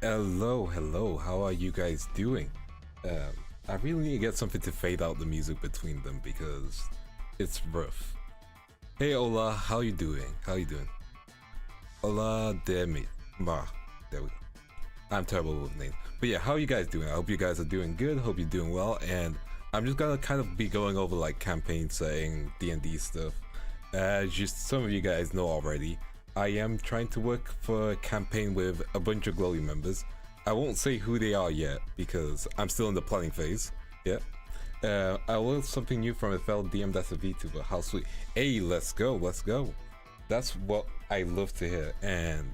Hello, how are you guys doing? I really need to get something to fade out the music between them because it's rough. Hey Ola, how you doing? Ola Demi. There we go. I'm terrible with names. But yeah, how are you guys doing? I hope you guys are doing good, hope you're doing well, and I'm just gonna kind of be going over like campaign setting, D&D stuff. As just some of you guys know already, I am trying to work for a campaign with a bunch of Globie members. I won't say who they are yet because I'm still in the planning phase. Yeah. I learned something new from a fellow DM that's a VTuber. How sweet. Hey, let's go. That's what I love to hear, and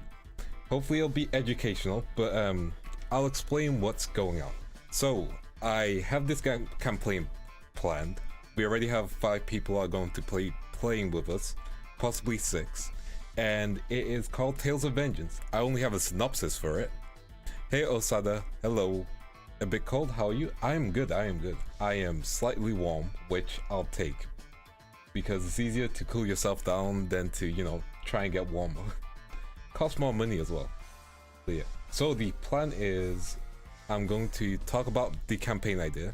hopefully it'll be educational, but I'll explain what's going on. So, I have this campaign planned. We already have 5 people are going to playing with us, possibly 6. And it is called Tales of Vengeance. I only have a synopsis for it. Hey Osada, hello. A bit cold, how are you? I am good. I am slightly warm, which I'll take. Because it's easier to cool yourself down than to, you know, try and get warmer. Costs more money as well. But yeah. So the plan is, I'm going to talk about the campaign idea.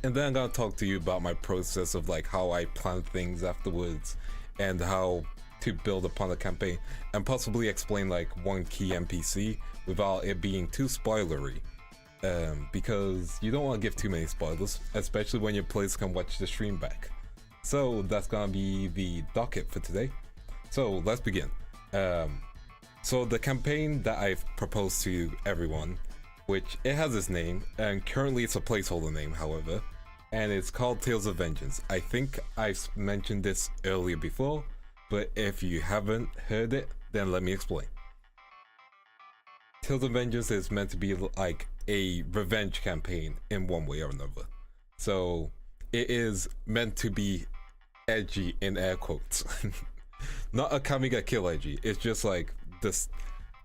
And then I'm going to talk to you about my process of like how I plan things afterwards. And how to build upon the campaign, and possibly explain like one key NPC without it being too spoilery, because you don't want to give too many spoilers, especially when your players can watch the stream back. So that's gonna be the docket for today. So let's begin. So the campaign that I've proposed to everyone, which it has its name, and currently it's a placeholder name, however, and it's called Tales of Vengeance. I think I've mentioned this earlier before, but if you haven't heard it, then let me explain. Tales of Vengeance is meant to be like a revenge campaign in one way or another. So it is meant to be edgy in air quotes. Not a Kamiga kill edgy. It's just like this.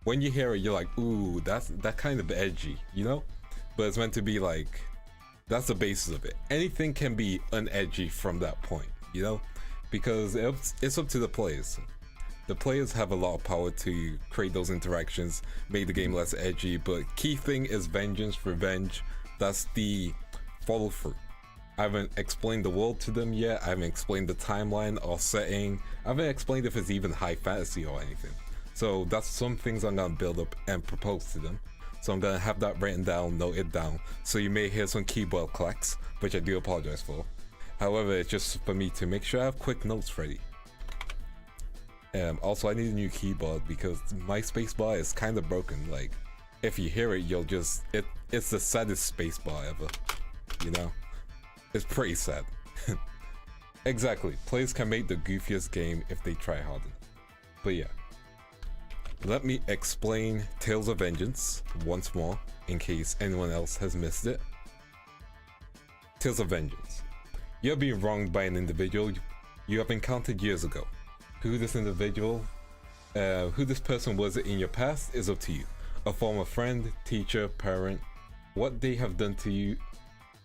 When you hear it, you're like, ooh, that kind of edgy, you know? But it's meant to be like, that's the basis of it. Anything can be unedgy from that point, you know? Because it's up to the players. The players have a lot of power to create those interactions, make the game less edgy, but key thing is vengeance, revenge. That's the follow through. I haven't explained the world to them yet, I haven't explained the timeline or setting, I haven't explained if it's even high fantasy or anything. So that's some things I'm gonna build up and propose to them. So I'm gonna have that written down, note it down, so you may hear some keyboard clacks, which I do apologize for. However, it's just for me to make sure I have quick notes ready. Also, I need a new keyboard because my spacebar is kind of broken. Like, if you hear it, you'll just... It's the saddest spacebar ever. You know? It's pretty sad. Exactly. Players can make the goofiest game if they try hard enough. But yeah. Let me explain Tales of Vengeance once more, in case anyone else has missed it. Tales of Vengeance. You're being wronged by an individual you have encountered years ago. Who this person was in your past is up to you. A former friend, teacher, parent. What they have done to you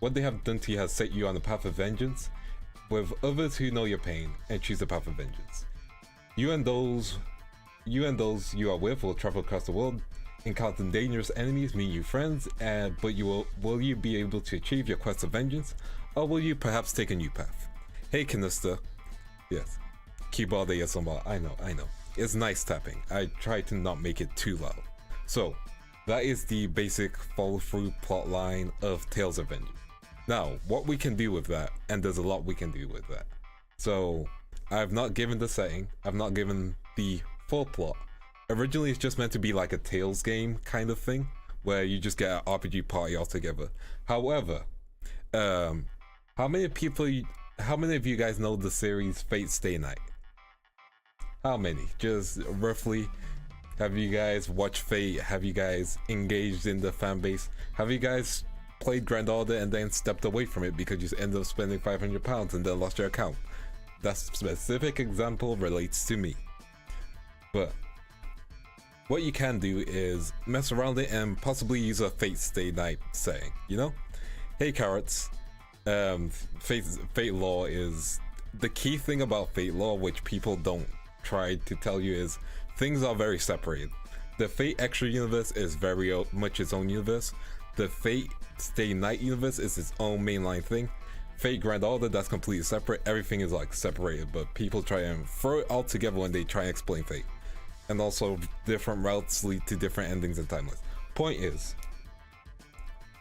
has set you on the path of vengeance, with others who know your pain and choose the path of vengeance. You and those you are with will travel across the world, encounter dangerous enemies, meet new friends, but will you be able to achieve your quest of vengeance? Or will you perhaps take a new path? Hey Canister. Yes. Keyboard ASMR, I know. It's nice tapping. I try to not make it too loud. So, that is the basic follow-through plot line of Tales of Vengeance. Now, what we can do with that, and there's a lot we can do with that. So, I've not given the setting, I've not given the full plot. Originally, it's just meant to be like a Tales game kind of thing, where you just get an RPG party all together. However, how many of you guys know the series Fate Stay Night? How many? Just roughly. Have you guys watched Fate? Have you guys engaged in the fan base? Have you guys played Grand Order and then stepped away from it because you ended up spending £500 and then lost your account? That specific example relates to me. But what you can do is mess around it and possibly use a Fate Stay Night setting, you know? Hey Carrots. Fate lore is the key thing about Fate lore, which people don't try to tell you, is things are very separated. The Fate Extra universe is very much its own universe. The Fate Stay Night universe is its own mainline thing. Fate Grand Order, that's completely separate. Everything is like separated, but people try and throw it all together when they try and explain Fate. And also different routes lead to different endings and timelines. Point is,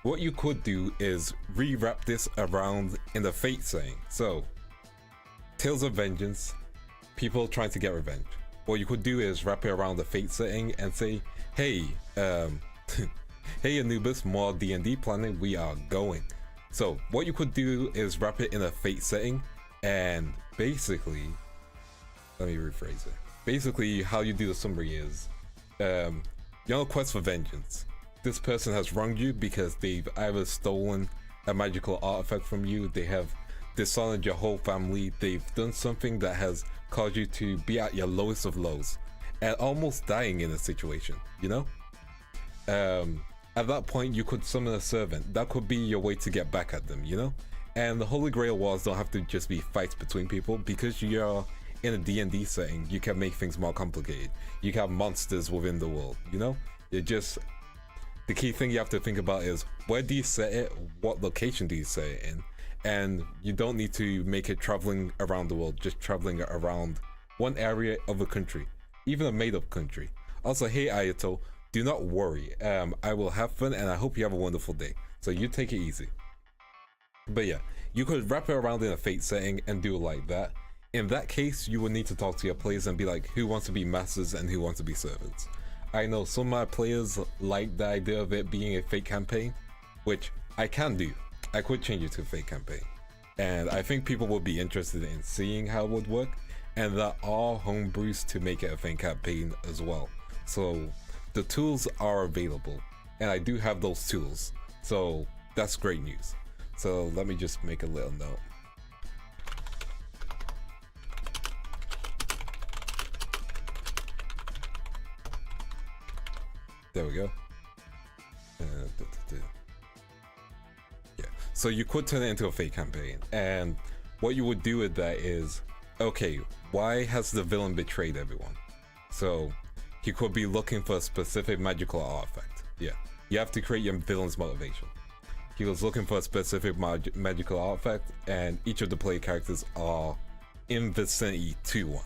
what you could do is rewrap this around in the Fate saying. So, Tales of Vengeance, people trying to get revenge. What you could do is wrap it around the Fate setting and say, hey, hey Anubis, more D&D planning, we are going. So what you could do is wrap it in a Fate setting, and basically, let me rephrase it. Basically, how you do the summary is, you're on a quest for vengeance. This person has wronged you because they've either stolen a magical artifact from you, they have dishonored your whole family, they've done something that has caused you to be at your lowest of lows and almost dying in a situation, you know? At that point, you could summon a servant. That could be your way to get back at them, you know? And the Holy Grail wars don't have to just be fights between people, because you're in a D&D setting, you can make things more complicated. You can have monsters within the world, you know? It just, the key thing you have to think about is, where do you set it? What location do you set it in? And you don't need to make it traveling around the world, just traveling around one area of a country, even a made-up country. Also, hey Ayato, do not worry, I will have fun and I hope you have a wonderful day. So you take it easy. But yeah, you could wrap it around in a Fate setting and do it like that. In that case, you would need to talk to your players and be like, who wants to be masters and who wants to be servants? I know some of my players like the idea of it being a Fate campaign, which I can do. I could change it to a Fate campaign. And I think people would be interested in seeing how it would work. And there are homebrews to make it a Fate campaign as well. So the tools are available, and I do have those tools, so that's great news. So let me just make a little note. There we go. Yeah, so you could turn it into a Fate campaign, and what you would do with that is, okay, why has the villain betrayed everyone? So he could be looking for a specific magical artifact. Yeah, you have to create your villain's motivation. He was looking for a specific magical artifact, and each of the player characters are in vicinity to one.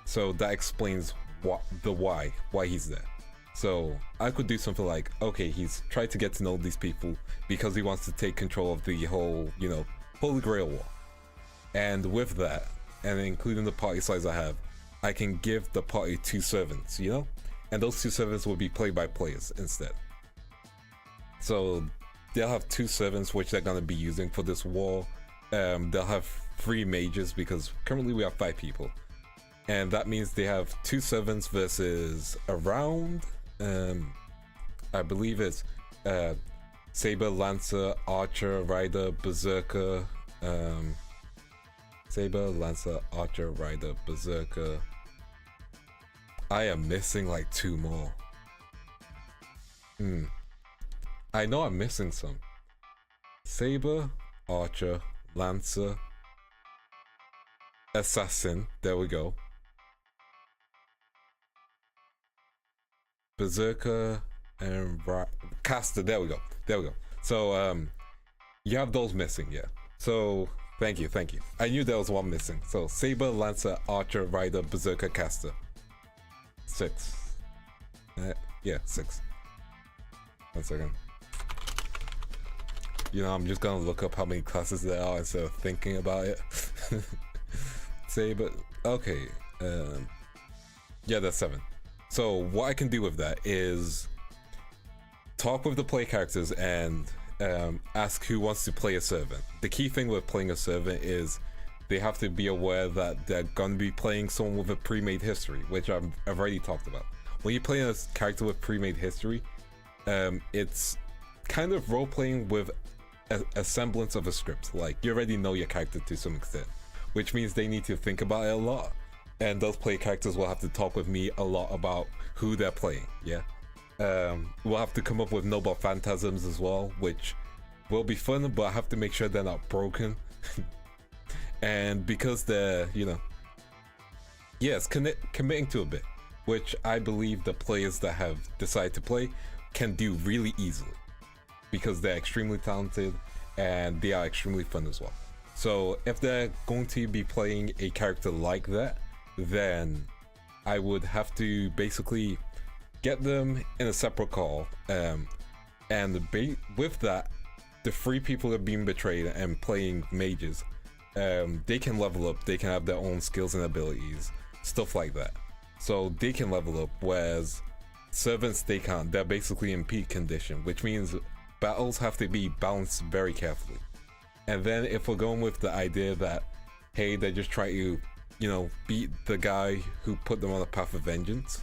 So that explains why he's there. So I could do something like, okay, he's tried to get to know these people because he wants to take control of the whole, you know, Holy Grail war. And with that, and including the party size I have, I can give the party 2 servants, you know? And those 2 servants will be played by players instead. So they'll have 2 servants which they're gonna be using for this war. They'll have 3 mages because currently we have 5 people. And that means they have 2 servants versus around, I believe it's Saber, Lancer, Archer, Rider, Berserker, Saber, Lancer, Archer, Rider, Berserker. I am missing like 2 more. I know I'm missing some. Saber, Archer, Lancer, Assassin, there we go. Berserker and Caster, there we go. So you have those missing, yeah. So thank you. I knew there was one missing. So Saber, Lancer, Archer, Rider, Berserker, Caster. 6. Yeah, 6. 1 second. You know, I'm just gonna look up how many classes there are instead of thinking about it. Saber, okay. Yeah, that's 7. So what I can do with that is talk with the play characters and ask who wants to play a servant. The key thing with playing a servant is they have to be aware that they're going to be playing someone with a pre-made history, which I've already talked about. When you play a character with pre-made history, it's kind of role-playing with a semblance of a script. Like, you already know your character to some extent, which means they need to think about it a lot. And those play characters will have to talk with me a lot about who they're playing, yeah? We'll have to come up with noble phantasms as well, which will be fun, but I have to make sure they're not broken. And because they're, you know, yes, committing to a bit. which I believe the players that have decided to play can do really easily because they're extremely talented and they are extremely fun as well. So if they're going to be playing a character like that, then I would have to basically get them in a separate call, and with that, the 3 people that are being betrayed and playing mages, they can level up, they can have their own skills and abilities, stuff like that. So they can level up, whereas servants, they can't. They're basically in peak condition, which means battles have to be balanced very carefully. And then if we're going with the idea that, hey, they're just trying to, beat the guy who put them on a path of vengeance,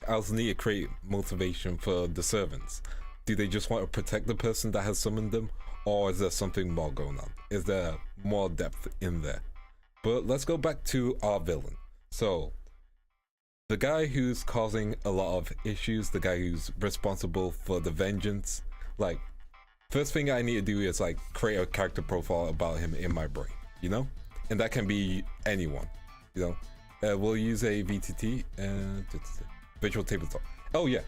I also need to create motivation for the servants. Do they just want to protect the person that has summoned them, or is there something more going on? Is there more depth in there? But let's go back to our villain. So the guy who's causing a lot of issues, the guy who's responsible for the vengeance, like, first thing I need to do is like create a character profile about him in my brain, and that can be anyone. We'll use a VTT, virtual tabletop. Oh yeah,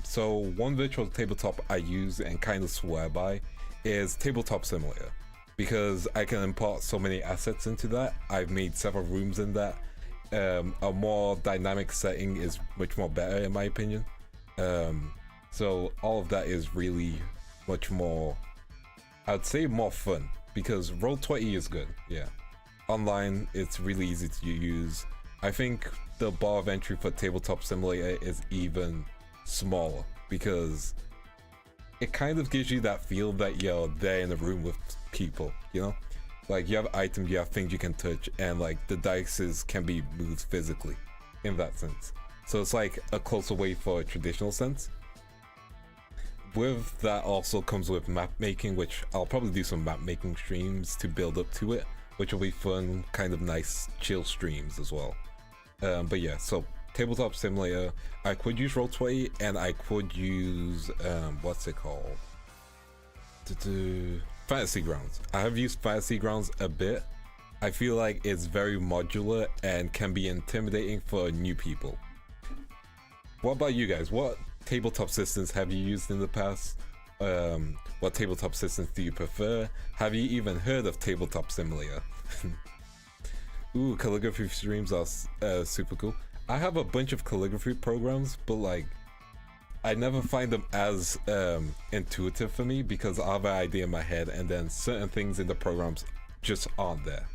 so one virtual tabletop I use and kind of swear by is Tabletop Simulator, because I can import so many assets into that. I've made several rooms in that. A more dynamic setting is much more better in my opinion. So all of that is really much more, I'd say, more fun, because Roll20 is good. Yeah, online it's really easy to use. I think the bar of entry for Tabletop Simulator is even smaller, because it kind of gives you that feel that you're there in a room with people, like you have items, you have things you can touch, and like the dice can be moved physically in that sense. So it's like a closer way for a traditional sense. With that also comes with map making, which I'll probably do some map making streams to build up to it, which will be fun, kind of nice chill streams as well. But yeah, so Tabletop Simulator, I could use Roll20, and I could use what's it called, Fantasy Grounds. I have used Fantasy Grounds a bit. I feel like it's very modular and can be intimidating for new people. What about you guys? What tabletop systems have you used in the past? What tabletop systems do you prefer? Have you even heard of Tabletop Simulator? Ooh, calligraphy streams are super cool. I have a bunch of calligraphy programs, but like I never find them as intuitive for me, because I have an idea in my head and then certain things in the programs just aren't there,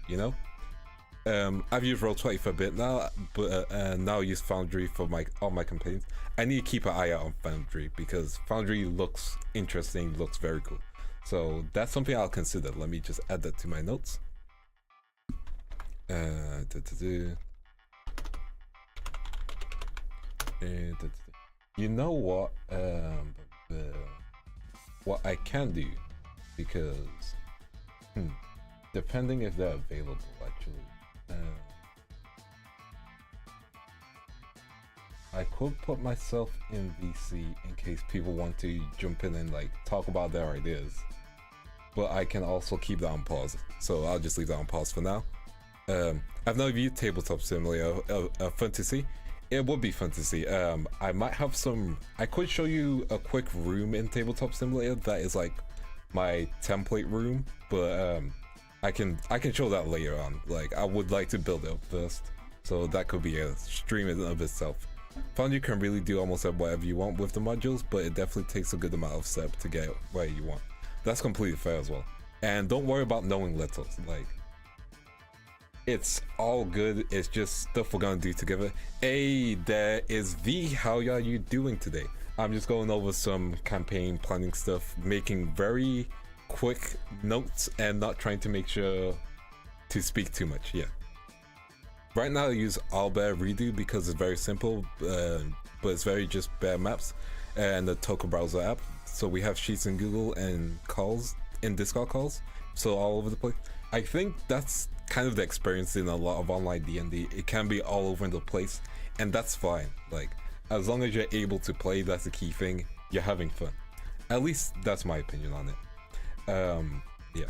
I've used Roll20 for a bit now, but now I use Foundry for all my campaigns. I need to keep an eye out on Foundry, because Foundry looks interesting, looks very cool. So that's something I'll consider. Let me just add that to my notes. You know what? What I can do, because depending if they're available, actually, I could put myself in VC in case people want to jump in and like talk about their ideas, but I can also keep that on pause. So I'll just leave that on pause for now. I've never viewed Tabletop Simulator. Fun to see. It would be fun to see. I might have some. I could show you a quick room in Tabletop Simulator that is like my template room, but I can show that later on. Like I would like to build it up first, so that could be a stream in and of itself. Foundry can really do almost whatever you want with the modules, but it definitely takes a good amount of step to get where you want. That's completely fair as well. And don't worry about knowing letters. Like, it's all good. It's just stuff we're gonna do together. Hey, there is V. How are you doing today? I'm just going over some campaign planning stuff, making very quick notes and not trying to make sure to speak too much. Yeah. Right now I use Albert Redo because it's very simple, but it's very just bare maps and the Token Browser app. So we have sheets in Google and calls in Discord calls, so all over the place. I think that's kind of the experience in a lot of online D&D. It can be all over the place, and that's fine. Like, as long as you're able to play, that's the key thing. You're having fun. At least that's my opinion on it. Yeah.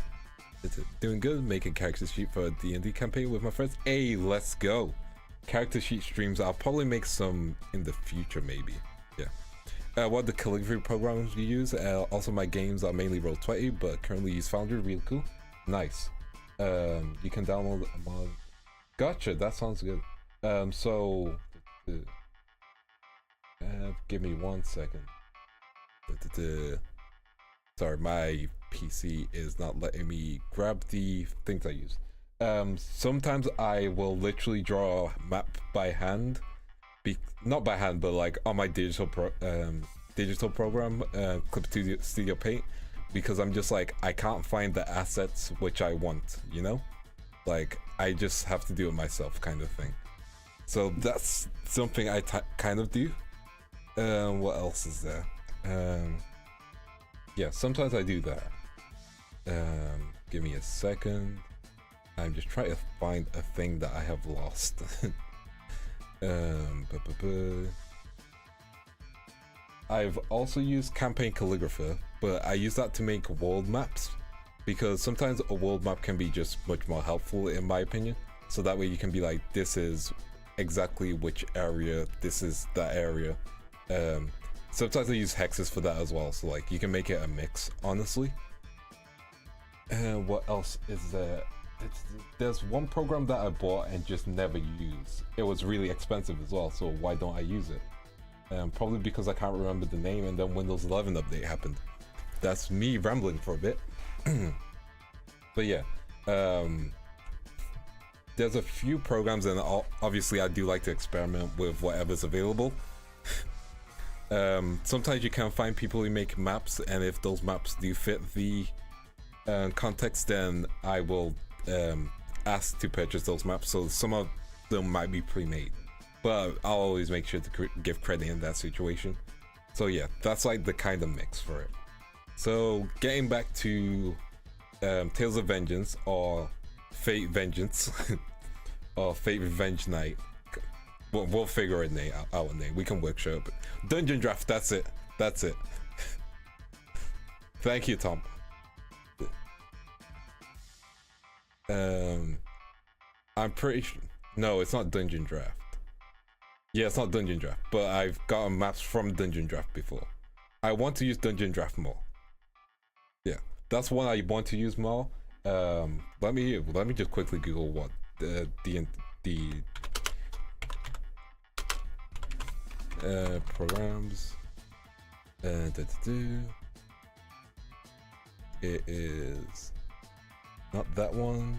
It's doing good, making character sheet for a D&D campaign with my friends. Hey, let's go. character sheet streams. I'll probably make some in the future, maybe. Yeah. What the calligraphy programs you use? Also, my games are mainly Roll20, but currently use Foundry. Really cool. Nice. You can download a mod. Gotcha. That sounds good. So, give me 1 second. Sorry, my PC is not letting me grab the things I use. Sometimes I will literally draw a map by hand, not by hand, but like on my digital program, Clip Studio Paint, because I'm just like, I can't find the assets which I want, you know? Like, I just have to do it myself, kind of thing. So that's something I kind of do. What else is there? Yeah, sometimes I do that. Give me a second. I'm just trying to find a thing that I have lost. I've also used Campaign Calligrapher, but I use that to make world maps, because sometimes a world map can be just much more helpful in my opinion. So that way you can be like, this is exactly which area, this is that area. Sometimes I use hexes for that as well, so like you can make it a mix, honestly. What else is there? There's one program that I bought and just never used. It was really expensive as well, so why don't I use it? Probably because I can't remember the name, and then Windows 11 update happened. That's me rambling for a bit. But yeah, there's a few programs, and obviously I do like to experiment with whatever's available. Sometimes you can find people who make maps, and if those maps do fit the context, then I will ask to purchase those maps. So some of them might be pre-made, but I'll always make sure to give credit in that situation. So yeah, that's like the kind of mix for it. So getting back to Tales of Vengeance, or Fate Vengeance, or Fate Revenge Night. We'll figure a name out. We can workshop it. Dungeon Draft. That's it. That's it. Thank you, Tom. I'm pretty sure. No, it's not Dungeon Draft. Yeah, it's not Dungeon Draft. But I've gotten maps from Dungeon Draft before. I want to use Dungeon Draft more. Yeah, that's one I want to use more. Let me just quickly Google what the programs. It is not that one.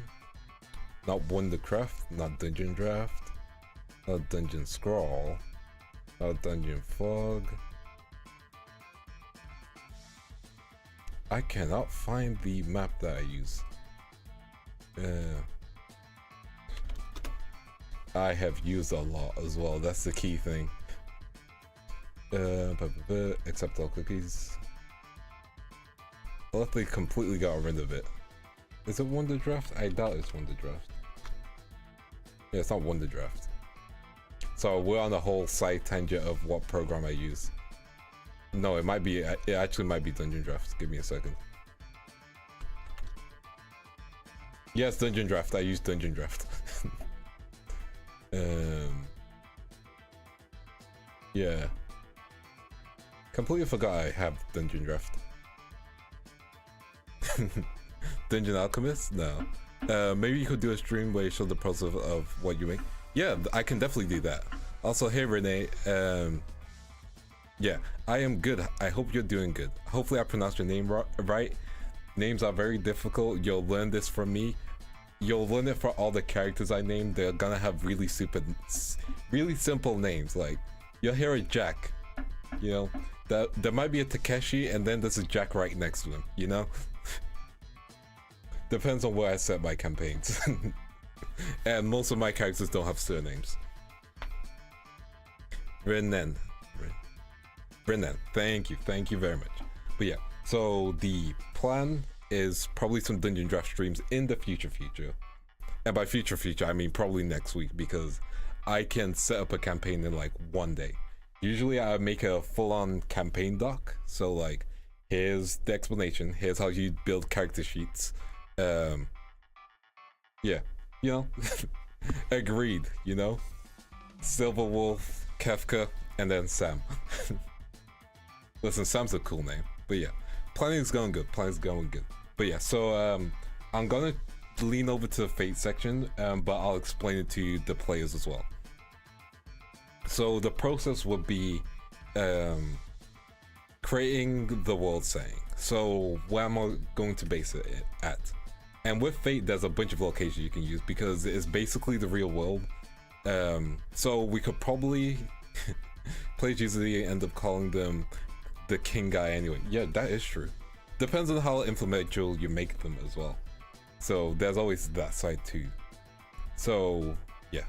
Not Wondercraft. Not Dungeon Draft. Not Dungeon Scrawl. Not Dungeon Fog. I cannot find the map that I use. I have used a lot as well. That's the key thing. Accept all cookies. I luckily completely got rid of it. Is it Wonder Draft? I doubt it's Wonder Draft. Yeah, it's not Wonder Draft. So we're on a whole side tangent of what program I use. No, it might be. It actually might be Dungeon Draft. Give me a second. Yes, Dungeon Draft. I use Dungeon Draft. Yeah. Completely forgot I have Dungeon Draft. Dungeon Alchemist? No. Maybe you could do a stream where you show the process of what you make. Yeah, I can definitely do that. Also, hey Renee. Yeah, I am good. I hope you're doing good. Hopefully I pronounced your name right. Names are very difficult. You'll learn this from me. You'll learn it for all the characters I named. They're gonna have really simple names. Like, you'll hear a Jack. You know, there might be a Takeshi, and then there's a Jack right next to him. You know, depends on where I set my campaigns. And most of my characters don't have surnames. Renan, thank you very much. But yeah, so the plan is probably some Dungeon Draft streams in the future, and by future I mean probably next week, because I can set up a campaign in like one day. Usually I make a full-on campaign doc, so like, here's the explanation, here's how you build character sheets. Yeah, you know. Agreed, you know. Silver Wolf, Kefka, and then Sam. Listen, Sam's a cool name, but yeah, planning's going good. Planning's going good. But yeah, so I'm gonna lean over to the Fate section, but I'll explain it to the players as well. So the process would be creating the world setting. So where am I going to base it at? And with Fate, there's a bunch of locations you can use because it's basically the real world. So we could probably players usually end up calling them the king guy anyway. Yeah, that is true. Depends on how influential you make them as well. So there's always that side too. So yeah,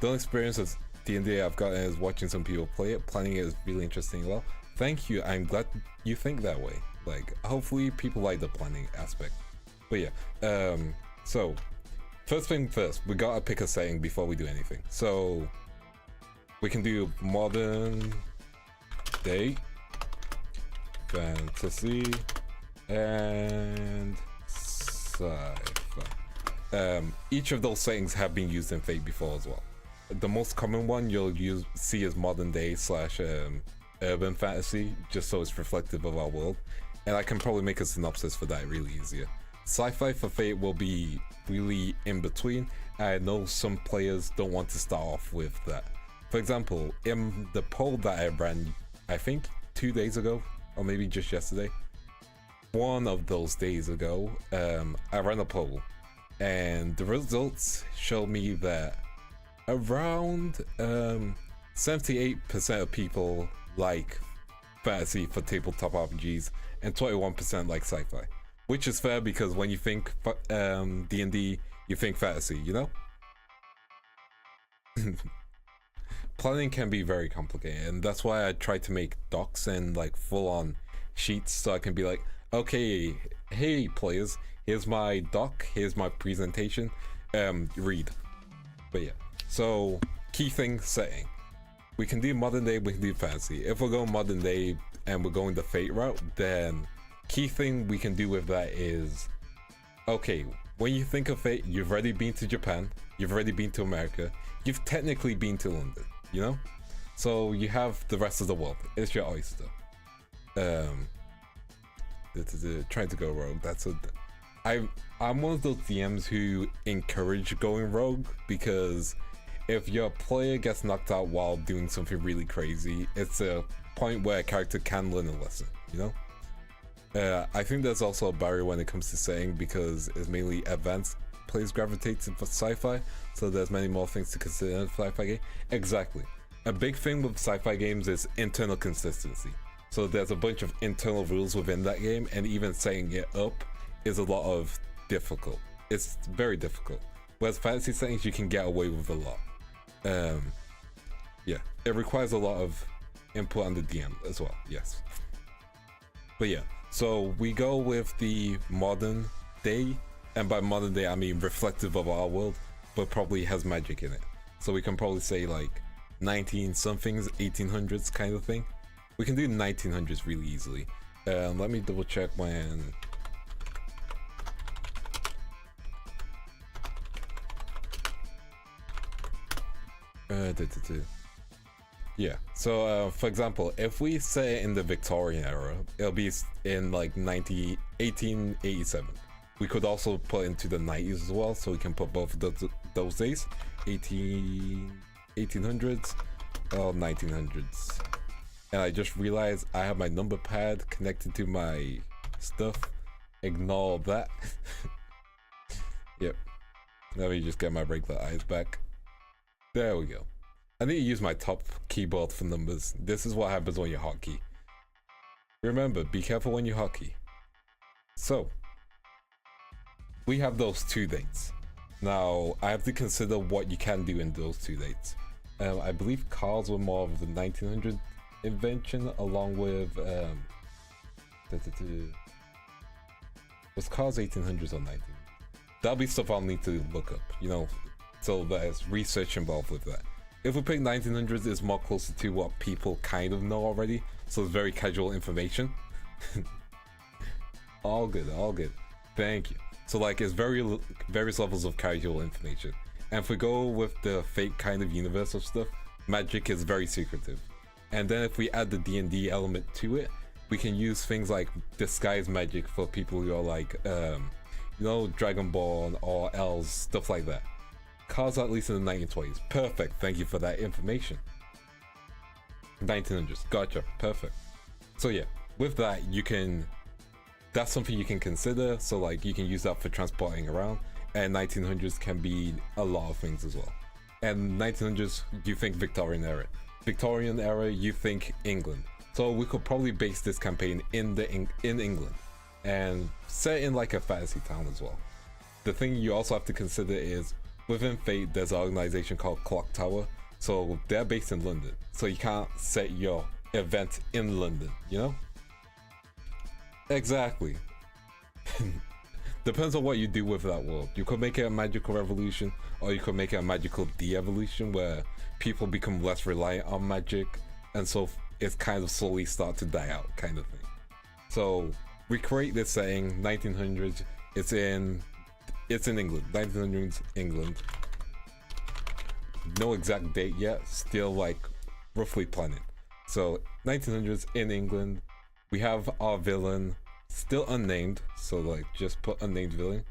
the only experience of D&D I've gotten is watching some people play it. Planning it is really interesting. Well, thank you. I'm glad you think that way. Like, hopefully people like the planning aspect. But yeah, so first thing first, we gotta pick a setting before we do anything. So we can do modern day, fantasy, and sci-fi. Each of those settings have been used in Fate before as well. The most common one you'll see is modern day / urban fantasy, just so it's reflective of our world. And I can probably make a synopsis for that really easier. Sci-fi for Fate will be really in between. I know some players don't want to start off with that. For example, in the poll that I ran, I think 2 days ago, or maybe just yesterday, one of those days ago, I ran a poll, and the results show me that around 78% of people like fantasy for tabletop RPGs, and 21% like sci-fi, which is fair because when you think D&D, you think fantasy, you know? Planning can be very complicated, and that's why I try to make docs and like full-on sheets so I can be like, okay, hey players, here's my doc, here's my presentation, read. But yeah, so key thing setting. We can do modern day, we can do fantasy. If we're going modern day and we're going the Fate route, then key thing we can do with that is, okay, when you think of Fate, you've already been to Japan, you've already been to America, you've technically been to London, you know? So you have the rest of the world. It's your oyster. Trying to go rogue. I'm one of those DMs who encourage going rogue, because if your player gets knocked out while doing something really crazy, it's a point where a character can learn a lesson, you know? I think there's also a barrier when it comes to saying, because it's mainly advanced players gravitate to sci-fi, so there's many more things to consider in a sci-fi game. Exactly. A big thing with sci-fi games is internal consistency. So there's a bunch of internal rules within that game, and even setting it up is a lot of difficult. It's very difficult. Whereas fantasy settings, you can get away with a lot. Yeah, it requires a lot of input on the DM as well, yes. But yeah, so we go with the modern day, and by modern day I mean reflective of our world, but probably has magic in it. So we can probably say like 19 somethings, 1800s kind of thing. We can do 1900s really easily. Let me double check when. Yeah, so for example, if we say in the Victorian era, it'll be in like 1887. We could also put into the 90s as well, so we can put both of those days. 1800s, or 1900s. And I just realized I have my number pad connected to my stuff. Ignore that. Yep. Let me just get my regular eyes back. There we go. I need to use my top keyboard for numbers. This is what happens when you hotkey. Remember, be careful when you hotkey. So, we have those 2 dates. Now, I have to consider what you can do in those 2 dates. I believe cars were more of the 1900 invention, along with was cars 1800s or 1900s? That'll be stuff I'll need to look up, you know, so there's research involved with that. If we pick 1900s, it's more closer to what people kind of know already, so it's very casual information. All good, all good. Thank you. So like, it's various levels of casual information. And if we go with the Fate kind of universe of stuff, magic is very secretive. And then if we add the D&D element to it, we can use things like disguise magic for people who are like, Dragonborn or elves, stuff like that. Cards at least in the 1920s. Perfect. Thank you for that information. 1900s. Gotcha. Perfect. So yeah, with that, that's something you can consider. So like you can use that for transporting around. And 1900s can be a lot of things as well. And 1900s, you think Victorian era. Victorian era, you think England. So we could probably base this campaign in England and set in like a fantasy town as well. The thing you also have to consider is within Fate, there's an organization called Clock Tower. So they're based in London. So you can't set your event in London, you know? Exactly. Depends on what you do with that world. You could make it a magical revolution, or you could make it a magical de-evolution where people become less reliant on magic, and so it's kind of slowly start to die out, kind of thing. So we create this setting, 1900s. It's in England, 1900s England. No exact date yet, still like roughly planning. So 1900s in England, we have our villain still unnamed, so like just put unnamed villain.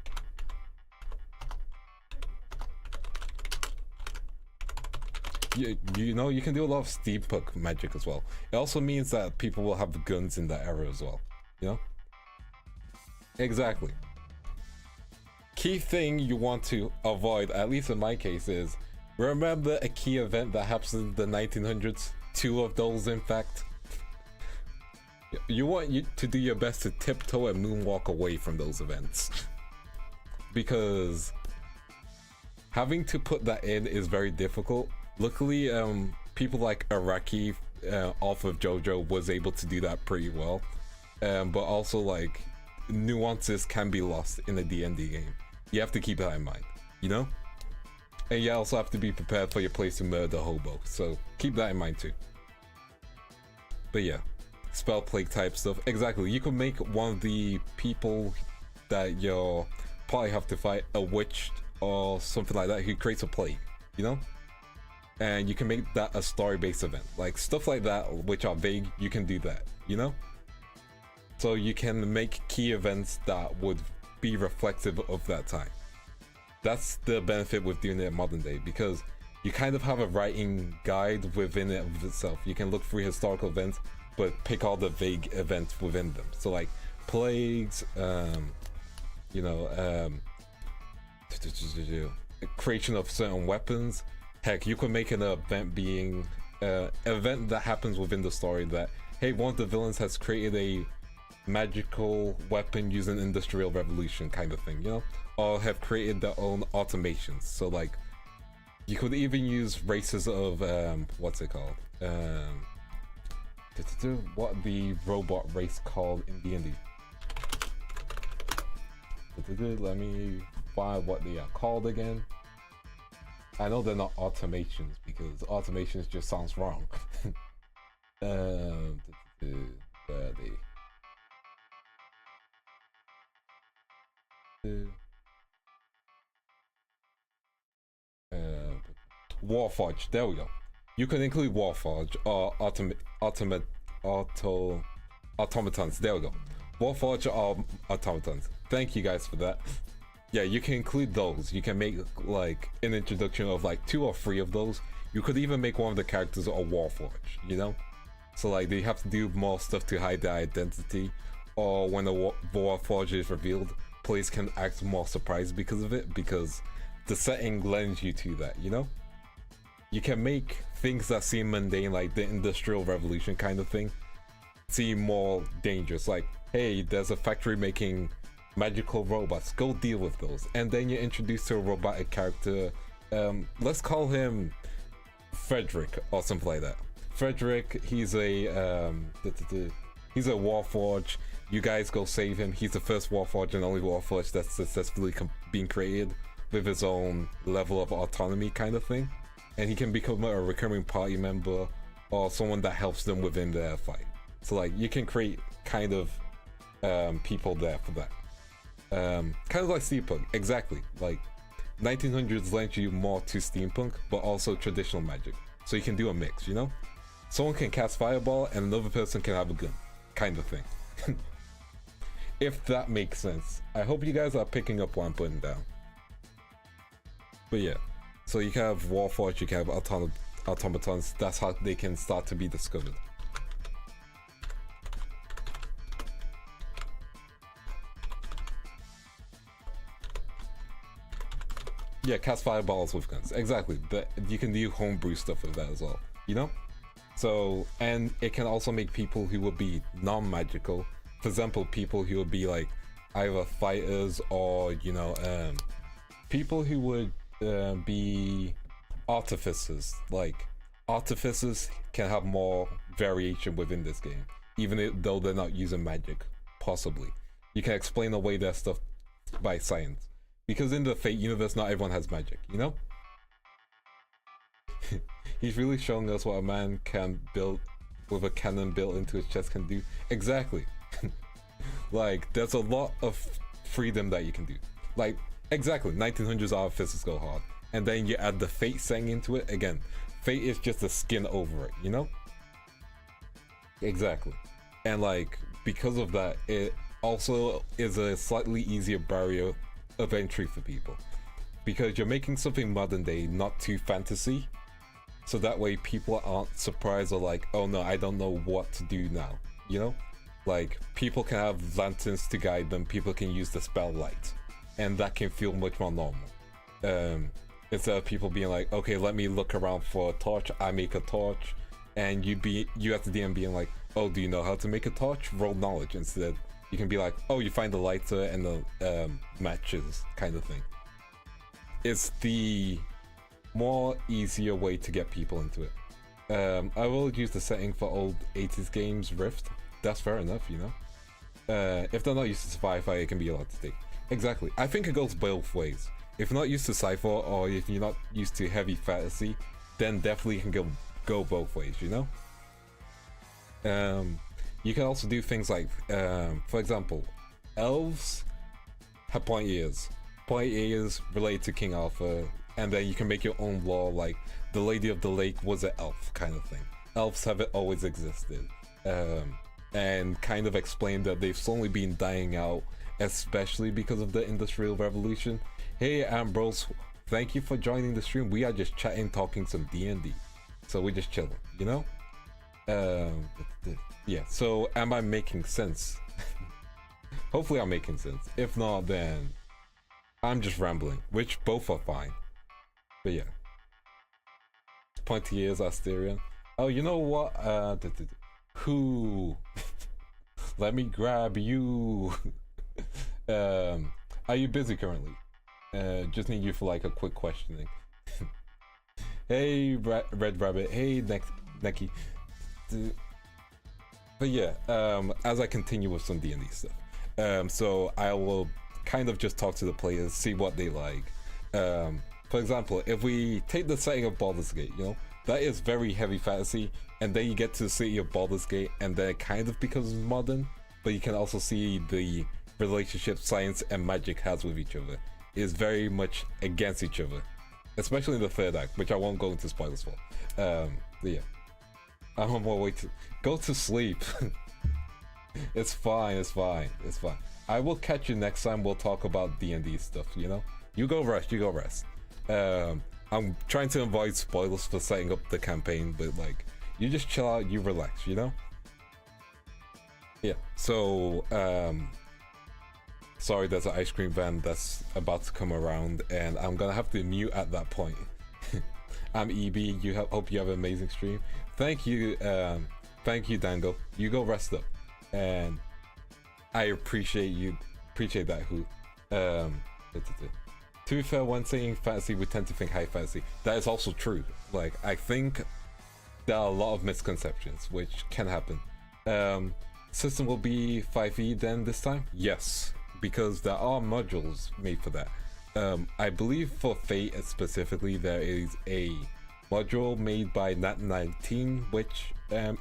You know, you can do a lot of steampunk magic as well. It also means that people will have guns in that era as well, you know? Exactly. Key thing you want to avoid, at least in my case, is remember a key event that happens in the 1900s? Two of those, in fact. You want to do your best to tiptoe and moonwalk away from those events. Because having to put that in is very difficult. Luckily, people like Araki off of JoJo was able to do that pretty well. But also, like, nuances can be lost in a D&D game. You have to keep that in mind, you know? And you also have to be prepared for your place to murder hobo, so keep that in mind too. But yeah, spell plague type stuff. Exactly, you could make one of the people that your party have to fight a witch or something like that who creates a plague, you know? And you can make that a story-based event. Like stuff like that, which are vague, you can do that, you know? So you can make key events that would be reflective of that time. That's the benefit with doing it in modern day, because you kind of have a writing guide within it of itself. You can look through historical events, but pick all the vague events within them. So like plagues, creation of certain weapons. Heck, you could make an event being an event that happens within the story that, hey, one of the villains has created a magical weapon using Industrial Revolution kind of thing, you know? Or have created their own automations. So like, you could even use races of, what's it called? What the robot race called in D&D? Let me find what they are called again. I know they're not automations because automations just sounds wrong. Where are they? Warforged, there we go. You can include Warforged or automatons, there we go. Warforged or automatons. Thank you guys for that. Yeah, you can include those. You can make like an introduction of like 2 or 3 of those. You could even make one of the characters a Warforged, you know? So like they have to do more stuff to hide their identity, or when a Warforged is revealed, players can act more surprised because of it, because the setting lends you to that, you know? You can make things that seem mundane, like the Industrial Revolution kind of thing, seem more dangerous. Like, hey, there's a factory making magical robots, go deal with those. And then you're introduced to a robotic character, let's call him Frederick or something like that. Frederick, he's a Warforged. You guys go save him. He's the first Warforged and only Warforged that's successfully being created with his own level of autonomy kind of thing. And he can become a recurring party member or someone that helps them within their fight. So like you can create kind of people there for that. Kind of like steampunk, exactly. Like 1900s lends you more to steampunk, but also traditional magic. So you can do a mix, you know? Someone can cast Fireball and another person can have a gun, kind of thing. If that makes sense. I hope you guys are picking up what I'm putting down. But yeah, so you can have Warforged, you can have automatons. That's how they can start to be discovered. Yeah, cast fireballs with guns. Exactly. But you can do homebrew stuff with that as well, you know? So, and it can also make people who would be non-magical, for example, people who would be like either fighters or, you know, people who would be artificers. Like, artificers can have more variation within this game, even though they're not using magic, possibly. You can explain away their stuff by science. Because in the Fate universe, not everyone has magic, you know? He's really showing us what a man can build with a cannon built into his chest can do. Exactly. Like, there's a lot of freedom that you can do. Like, exactly, 1900s artificers go hard. And then you add the Fate setting into it. Again, Fate is just a skin over it, you know? Exactly. And like, because of that, it also is a slightly easier barrier of entry for people, because you're making something modern day, not too fantasy, so that way people aren't surprised or like, oh no, I don't know what to do now, you know? Like, people can have lanterns to guide them, people can use the spell light, and that can feel much more normal. Instead of people being like, okay, let me look around for a torch, I make a torch, and you at the DM being like, oh, do you know how to make a torch? Roll knowledge. Instead, you can be like, oh, you find the lighter and the matches, kind of thing. It's the more easier way to get people into it. I will use the setting for old 80s games, Rift. That's fair enough, you know? If they're not used to sci-fi, it can be a lot to take. Exactly. I think it goes both ways. If you're not used to sci-fi, or if you're not used to heavy fantasy, then definitely you can go both ways, you know? You can also do things like, for example, elves have pointy ears. Pointy ears relate to King Arthur, and then you can make your own lore, like the Lady of the Lake was an elf kind of thing. Elves have always existed, and kind of explain that they've slowly been dying out, especially because of the Industrial Revolution. Hey Ambrose, thank you for joining the stream. We are just chatting, talking some D&D, so we're just chilling, you know? Yeah, so am I making sense? Hopefully I'm making sense. If not, then I'm just rambling, which both are fine. But yeah. Pointy ears, Asterion. Oh, you know what? Who? Let me grab you. Are you busy currently? Just need you for like a quick questioning. Hey, Red Rabbit. Hey, Neki. But yeah, as I continue with some D&D stuff, so I will kind of just talk to the players, see what they like. For example, if we take the setting of Baldur's Gate, you know, that is very heavy fantasy, and then you get to the city of Baldur's Gate, and then it kind of becomes modern, but you can also see the relationship science and magic has with each other. It is very much against each other, especially in the third act, which I won't go into spoilers for. But yeah. I'm on my way to go to sleep. It's fine, it's fine, it's fine. I will catch you next time. We'll talk about D&D stuff, you know? You go rest, you go rest. I'm trying to avoid spoilers for setting up the campaign, but like, you just chill out, you relax, you know? Yeah, so, sorry, there's an ice cream van that's about to come around, and I'm gonna have to mute at that point. I'm EB, hope you have an amazing stream. Thank you, Dango. You go rest up, and I appreciate that. Who? To be fair, when saying fantasy, we tend to think high fantasy. That is also true. Like, I think there are a lot of misconceptions, which can happen. System will be 5e then this time? Yes, because there are modules made for that. I believe for Fate specifically, there is a module made by Nat19 which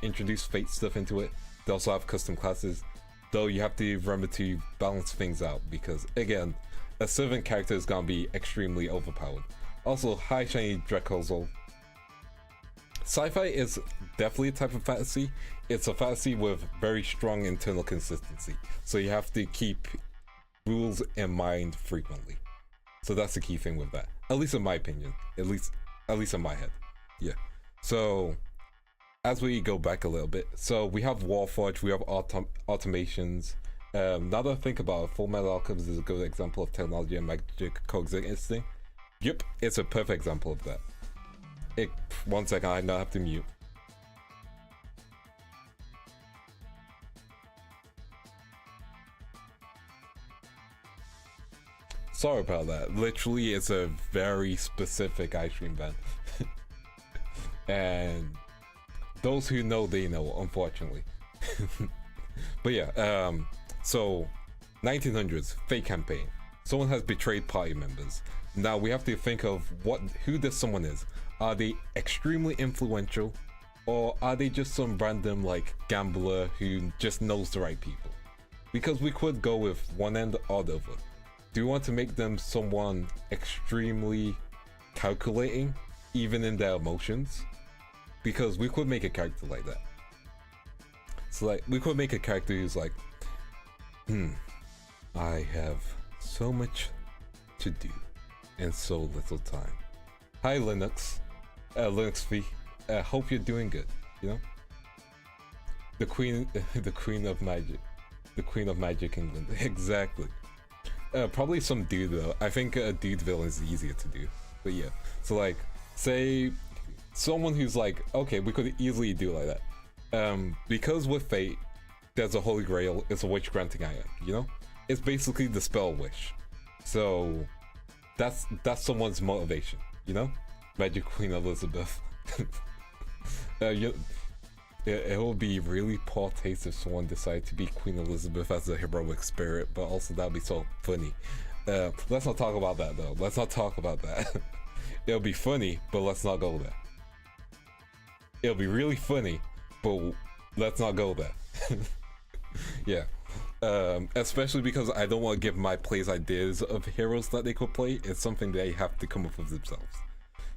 introduced Fate stuff into it. They also have custom classes, though you have to remember to balance things out, because again, a servant character is gonna be extremely overpowered. Also, hi Shiny Drekozol. Sci-fi is definitely a type of fantasy. It's a fantasy with very strong internal consistency. So you have to keep rules in mind frequently. So that's the key thing with that. At least in my opinion. At least in my head. Yeah. So as we go back a little bit, so we have Warforged, we have automations. Now that I think about it, Full Metal Alchemist is a good example of technology and magic coexisting. Yep, it's a perfect example of that. One second, I now have to mute. Sorry about that. Literally, it's a very specific ice cream van. And those who know, they know, unfortunately. But yeah, so 1900s, fake campaign. Someone has betrayed party members. Now we have to think of who this someone is. Are they extremely influential, or are they just some random like gambler who just knows the right people? Because we could go with one end or the other. Do you want to make them someone extremely calculating, even in their emotions? Because we could make a character like that. So like, we could make a character who's like, I have so much to do and so little time. Hi Linux, Linux V. Hope you're doing good. You know, the queen of magic, the queen of magic England. Exactly. Probably some dude though. I think a dude villain is easier to do. But yeah, so like, say someone who's like, okay, we could easily do like that. Because with fate, there's a holy grail. It's a wish granting item. You know, it's basically the spell wish. So that's someone's motivation. You know, Magic Queen Elizabeth. It will be really poor taste if someone decided to be Queen Elizabeth as a heroic spirit, but also that'd be so funny. Let's not talk about that though. Let's not talk about that. It'll be funny, but let's not go there. It'll be really funny, but let's not go there. Yeah. Especially because I don't want to give my plays ideas of heroes that they could play. It's something they have to come up with themselves.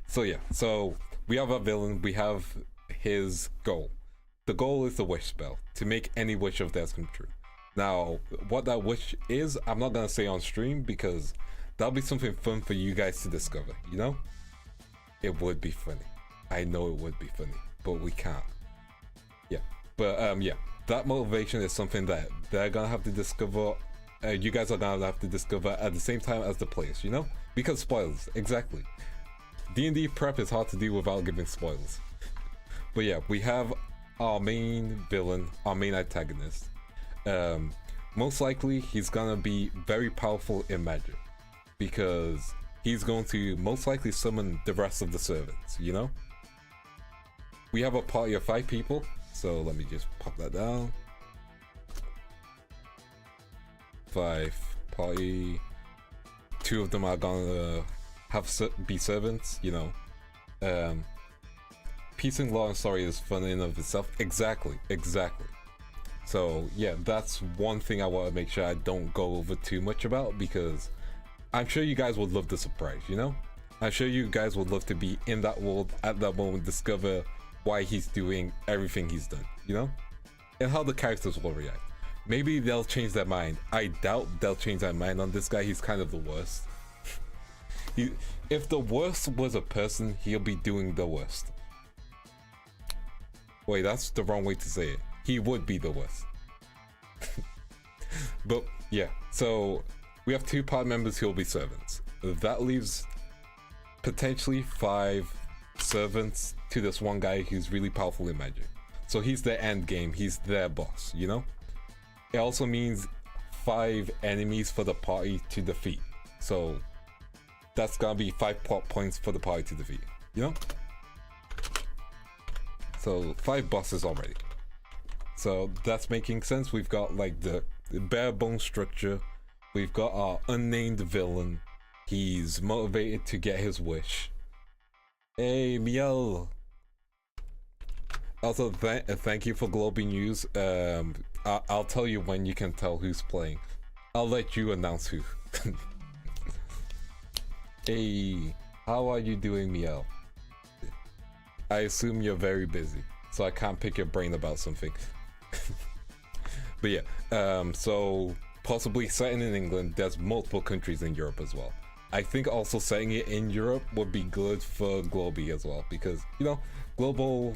So yeah, so we have a villain, we have his goal. The goal is the wish spell, to make any wish of theirs come true. Now, what that wish is, I'm not gonna say on stream because that'll be something fun for you guys to discover, you know? It would be funny. I know it would be funny, but we can't. Yeah, but yeah, that motivation is something that they're gonna have to discover. You guys are gonna have to discover at the same time as the players, you know? Because spoilers, exactly. D&D prep is hard to do without giving spoilers. But yeah, we have our main villain, our main antagonist. Most likely he's gonna be very powerful in magic because he's going to most likely summon the rest of the servants, you know? We have a party of 5 people, so let me just pop that down. 5 party. 2 of them are gonna be servants, you know. Peace and law and story is fun in and of itself. Exactly. So yeah, that's one thing I want to make sure I don't go over too much about, because I'm sure you guys would love the surprise, you know? I'm sure you guys would love to be in that world at that moment, discover why he's doing everything he's done, you know? And how the characters will react. Maybe they'll change their mind. I doubt they'll change their mind on this guy. He's kind of the worst. If the worst was a person, he'll be doing the worst. Wait, that's the wrong way to say it. He would be the worst. But yeah, so we have 2 pod members who will be servants. That leaves potentially 5 servants to this one guy who's really powerful in magic. So he's their end game, he's their boss, you know? It also means 5 enemies for the party to defeat. So that's gonna be 5 plot points for the party to defeat, you know? So 5 bosses already. So that's making sense. We've got like the bare bone structure. We've got our unnamed villain. He's motivated to get his wish. Hey, Miel. Also, thank you for Globie News. I'll tell you when you can tell who's playing. I'll let you announce who. Hey, how are you doing, Miel? I assume you're very busy, so I can't pick your brain about something. But yeah, so possibly setting in England. There's multiple countries in Europe as well. I think also setting it in Europe would be good for Globie as well, because you know, global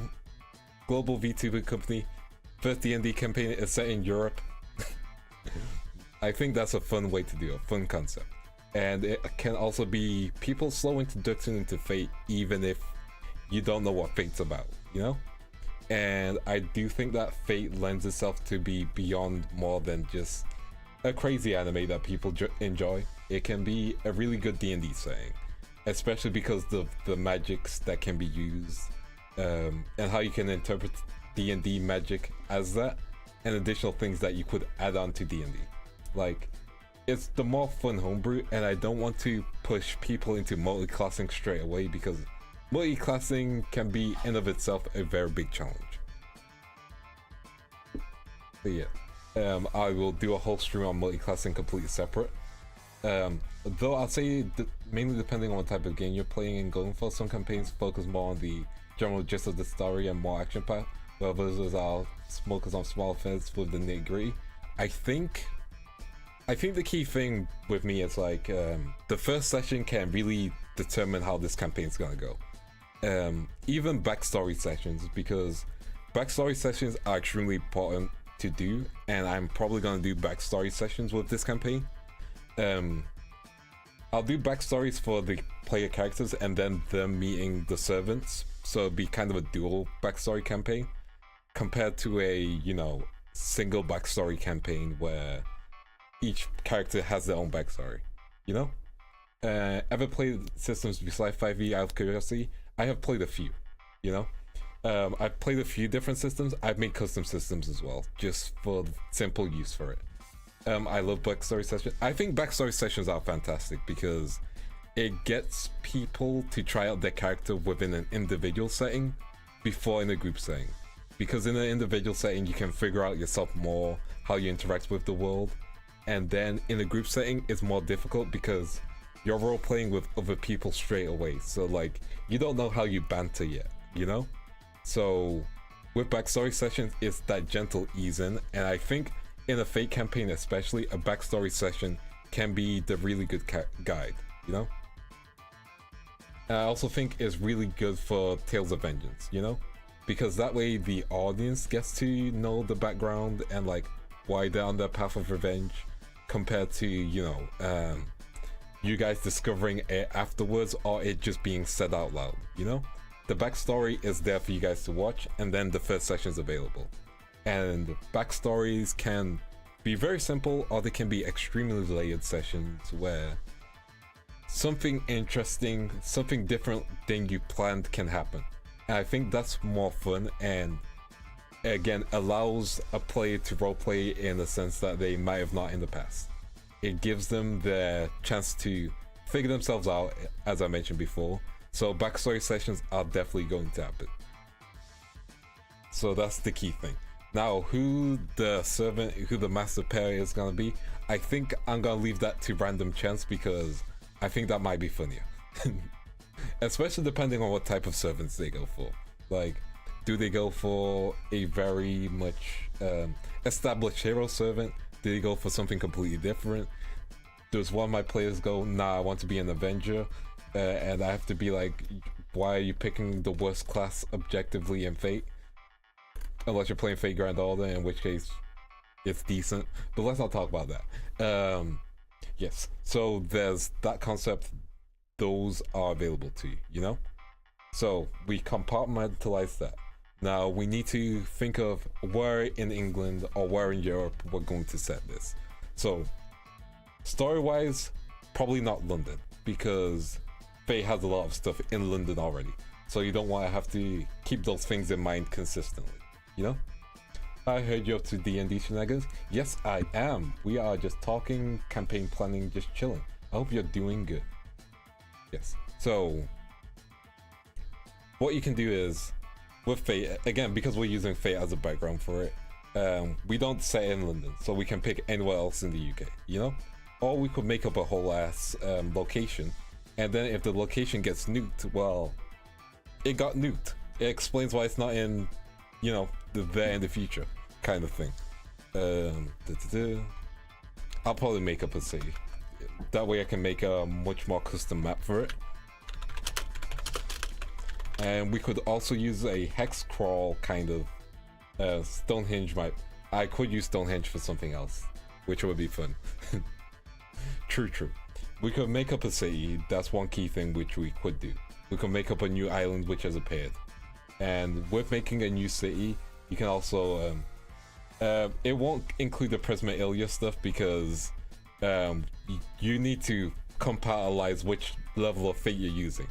VTuber company, first D&D campaign is set in Europe. I think that's a fun way to do it, fun concept. And it can also be people slow introduction into Fate, even if you don't know what Fate's about, you know? And I do think that Fate lends itself to be beyond more than just a crazy anime that people enjoy. It can be a really good D&D setting, especially because the magics that can be used, and how you can interpret D&D magic as that, and additional things that you could add on to D&D. Like, it's the more fun homebrew, and I don't want to push people into multi-classing straight away, because multi-classing can be in of itself a very big challenge. But yeah, I will do a whole stream on multi-classing completely separate. Though I'll say mainly depending on what type of game you're playing and going for, some campaigns focus more on the general gist of the story and more action packed, while others are focused on small affairs with the nitty-gritty. I think the key thing with me is like the first session can really determine how this campaign is gonna go. Even backstory sessions, because backstory sessions are extremely important to do, and I'm probably gonna do backstory sessions with this campaign. I'll do backstories for the player characters and then them meeting the servants, so it'd be kind of a dual backstory campaign compared to a, you know, single backstory campaign where each character has their own backstory, you know? Ever played systems besides 5e out of curiosity? I have played a few, you know? I've played a few different systems. I've made custom systems as well, just for simple use for it. I love backstory sessions. I think backstory sessions are fantastic because it gets people to try out their character within an individual setting before in a group setting. Because in an individual setting, you can figure out yourself more, how you interact with the world. And then in a group setting, it's more difficult because you're role playing with other people straight away. So like, you don't know how you banter yet, you know? So with backstory sessions, it's that gentle ease in, and I think in a Fate campaign especially, a backstory session can be the really good guide, you know? And I also think it's really good for Tales of Vengeance, you know? Because that way the audience gets to know the background and like why they're on their path of revenge, compared to, you know, you guys discovering it afterwards or it just being said out loud, you know? The backstory is there for you guys to watch, and then the first session is available. And backstories can be very simple, or they can be extremely layered sessions where something interesting, something different than you planned can happen. And I think that's more fun, and again allows a player to roleplay in a sense that they might have not in the past. It gives them the chance to figure themselves out, as I mentioned before. So backstory sessions are definitely going to happen. So that's the key thing. Now, who the servant, who the master pair is gonna be, I think I'm gonna leave that to random chance, because I think that might be funnier. Especially depending on what type of servants they go for. Like, do they go for a very much established hero servant? Do they go for something completely different? Does one of my players go, nah, I want to be an Avenger, and I have to be like, why are you picking the worst class objectively in Fate? Unless you're playing Fate Grand Order, in which case it's decent, but let's not talk about that. Yes, so there's that concept. Those are available to you, you know? So we compartmentalize that. Now we need to think of where in England or where in Europe we're going to set this. So story-wise, probably not London, because Fate has a lot of stuff in London already. So you don't want to have to keep those things in mind consistently, you know? I heard you're up to D&D shenanigans. Yes, I am. We are just talking, campaign planning, just chilling. I hope you're doing good. Yes. So what you can do is, with Fate, again, because we're using Fate as a background for it, we don't set it in London, so we can pick anywhere else in the UK, you know? Or we could make up a whole ass location, and then if the location gets nuked, well, it got nuked. it explains why it's not in, you know, there in the future kind of thing. I'll probably make up a city. That way I can make a much more custom map for it. And we could also use a hex crawl kind of Stonehenge map. I could use Stonehenge for something else, which would be fun. True. We could make up a city. That's one key thing which we could do. We could make up a new island which has appeared. And with making a new city, you can also it won't include the Prisma Ilya stuff because you need to compatibilize which level of fate you're using.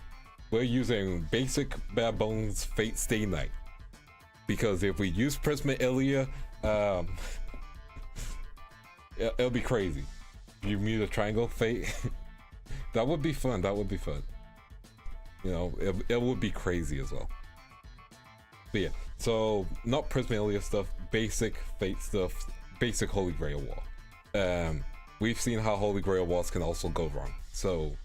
We're using basic bare bones fate stay night, because if we use Prisma Ilya, it'll be crazy. You mute a triangle fate. That would be fun. You know, it would be crazy as well. But yeah, so not Prisma Ilya stuff, basic fate stuff, basic Holy Grail War. We've seen how Holy Grail Wars can also go wrong, so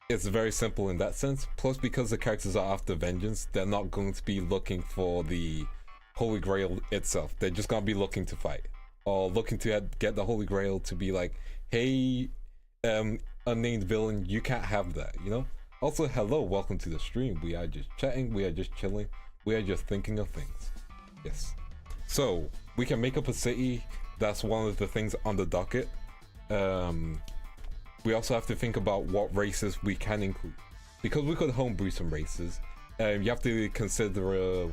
it's very simple in that sense. Plus, because the characters are after vengeance, they're not going to be looking for the Holy Grail itself. They're just gonna be looking to fight, or looking to get the Holy Grail to be like, hey, unnamed villain, you can't have that, you know? Also, hello, welcome to the stream. We are just chatting, we are just chilling, we are just thinking of things. Yes. So, we can make up a city. That's one of the things on the docket. We also have to think about what races we can include, because we could homebrew some races. You have to consider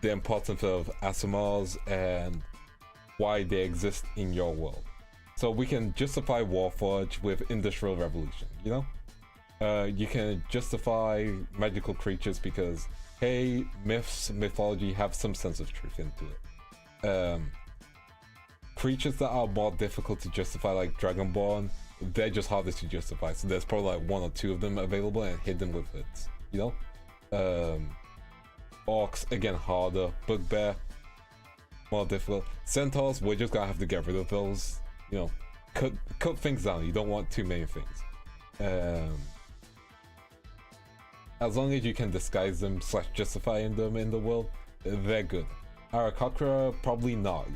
the importance of Asimars and why they exist in your world. So we can justify Warforged with Industrial Revolution, you know? You can justify magical creatures because, hey, mythology have some sense of truth into it. Creatures that are more difficult to justify, like Dragonborn, they're just hardest to justify. So there's probably like 1 or 2 of them available and hidden with hoods, you know? Orcs, again, harder. Bugbear, more difficult. Centaurs, we're just gonna have to get rid of those. You know, cut things down. You don't want too many things. As long as you can disguise them / justifying them in the world, they're good. Aarakocra, probably not.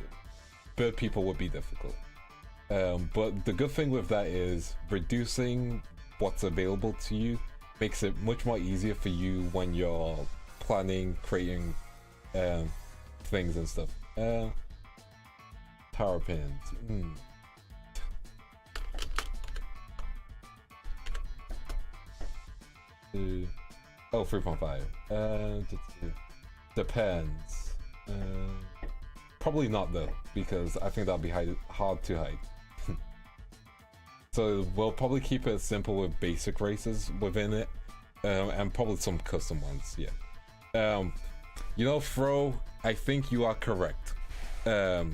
Bird people would be difficult. But the good thing with that is reducing what's available to you makes it much more easier for you when you're planning, creating things and stuff. Power pins. Oh, 3.5. Depends. Probably not though, because I think that'll be hard to hide. So we'll probably keep it simple with basic races within it, and probably some custom ones. Yeah. You know, Fro, I think you are correct. Do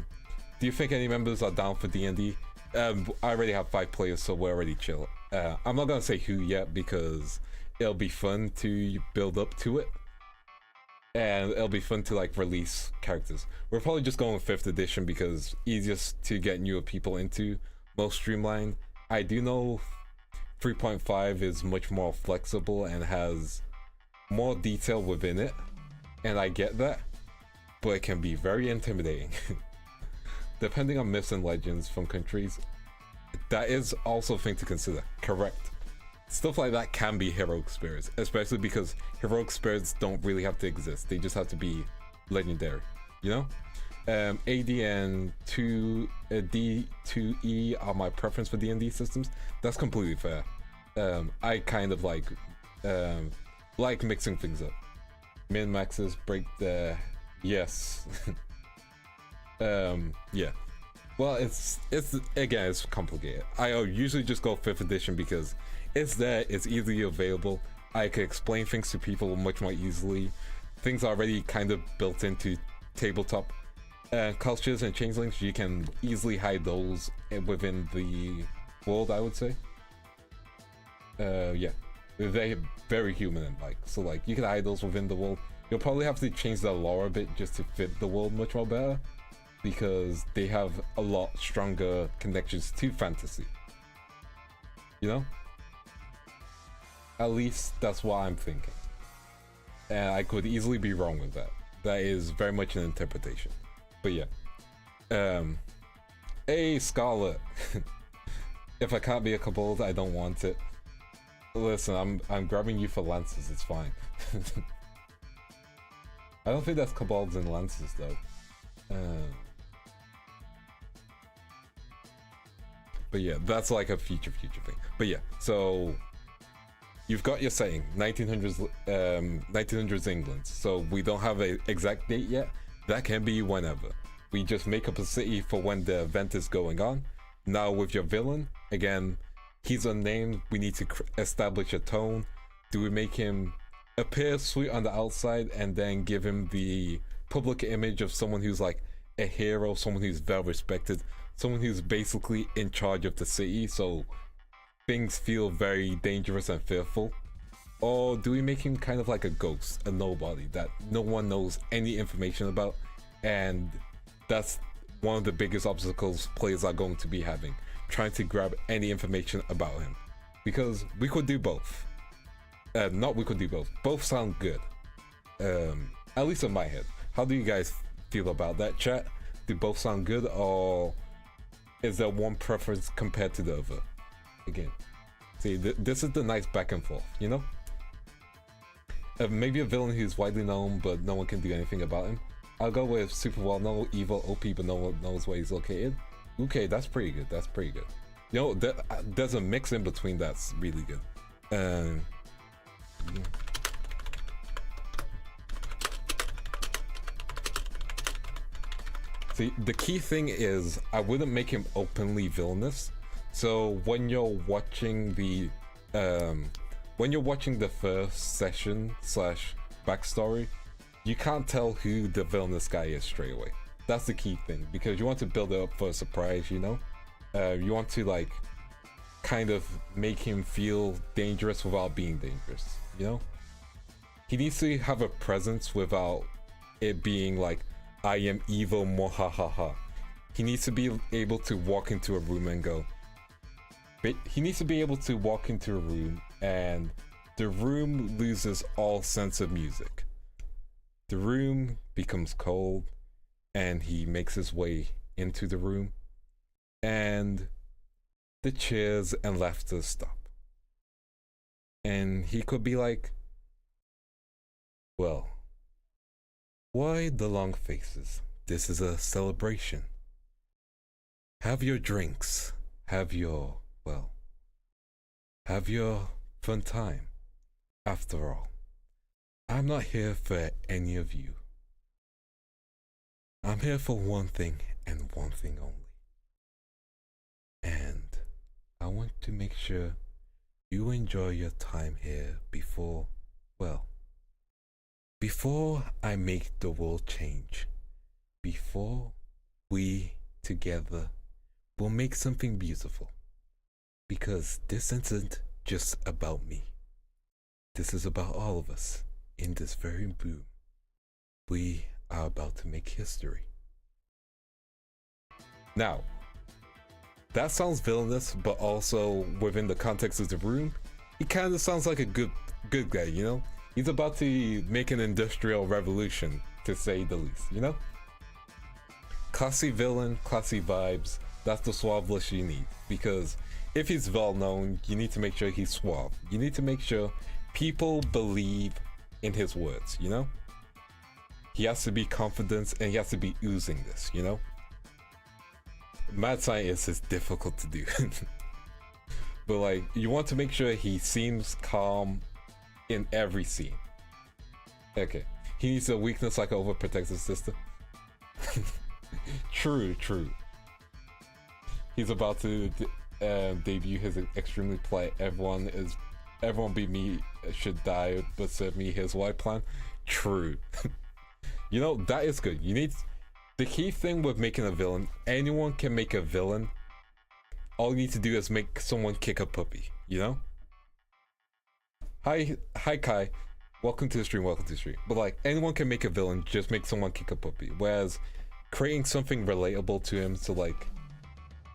you think any members are down for D&D? I already have 5 players, so we're already chill. I'm not gonna say who yet because it'll be fun to build up to it, and it'll be fun to like release characters. We're probably just going with 5th edition because easiest to get newer people into, most streamlined. I do know 3.5 is much more flexible and has more detail within it, and I get that, but it can be very intimidating. Depending on myths and legends from countries, that is also a thing to consider. Correct. Stuff like that can be heroic spirits, especially because heroic spirits don't really have to exist. They just have to be legendary, you know? AD and D2E are my preference for D&D systems. That's completely fair. I kind of like mixing things up. Min maxes break the yes. Yeah. Well, it's again, it's complicated. I usually just go 5th edition because it's there, it's easily available. I can explain things to people much more easily. Things are already kind of built into tabletop. Cultures and changelings, you can easily hide those within the world, I would say. Yeah, they're very human and like, so like you can hide those within the world. You'll probably have to change the lore a bit just to fit the world much more better, because they have a lot stronger connections to fantasy, you know? At least that's what I'm thinking. and I could easily be wrong with that. That is very much an interpretation. But yeah. Hey, Scarlet. If I can't be a kobold, I don't want it. Listen, I'm grabbing you for lances, it's fine. I don't think that's kobolds and lances though. But yeah, that's like a future thing. But yeah, so you've got your saying 1900s England. So we don't have an exact date yet. That can be whenever. We just make up a city for when the event is going on. Now with your villain, again, he's unnamed. We need to establish a tone. Do we make him appear sweet on the outside and then give him the public image of someone who's like a hero, someone who's well respected, someone who's basically in charge of the city, so things feel very dangerous and fearful? Or do we make him kind of like a ghost, a nobody that no one knows any information about, and that's one of the biggest obstacles players are going to be having, trying to grab any information about him? Because we could do both. We could do both. Both sound good. At least in my head. How do you guys feel about that, chat? Do both sound good, or is there one preference compared to the other? Again, see, this is the nice back and forth, you know? Maybe a villain who's widely known, but no one can do anything about him. I'll go with super well known, evil, OP, but no one knows where he's located. Okay, that's pretty good. That's pretty good. You know, there's a mix in between that's really good. See, the key thing is I wouldn't make him openly villainous. So when you're watching the first session / backstory, you can't tell who the villainous guy is straight away. That's the key thing, because you want to build it up for a surprise, you know? You want to like kind of make him feel dangerous without being dangerous, you know? He needs to have a presence without it being like, I am evil, mohahaha. He needs to be able to walk into a room and go. He needs to be able to walk into a room and the room loses all sense of music. The room becomes cold and he makes his way into the room and the cheers and laughter stop. And he could be like, well, why the long faces? This is a celebration. Have your drinks. Have your fun time. After all, I'm not here for any of you. I'm here for one thing and one thing only. And I want to make sure you enjoy your time here before I make the world change. Before we together will make something beautiful. Because this isn't just about me. This is about all of us in this very room. We are about to make history. Now, that sounds villainous, but also within the context of the room, he kind of sounds like a good guy, you know? He's about to make an industrial revolution, to say the least, you know? Classy villain, classy vibes, that's the suaveness you need. Because if he's well known, you need to make sure he's suave. You need to make sure people believe in his words, you know? He has to be confident and he has to be oozing this, you know? Mad scientist is difficult to do. But like, you want to make sure he seems calm in every scene. Okay, he needs a weakness like an overprotective sister. True. He's about to debut his extremely polite everyone be me should die but serve me his white plan. True. You know, that is good. You need the key thing with making a villain. Anyone can make a villain. All you need to do is make someone kick a puppy, you know? Hi Kai, welcome to the stream. But like, anyone can make a villain, just make someone kick a puppy. Whereas creating something relatable to him, so like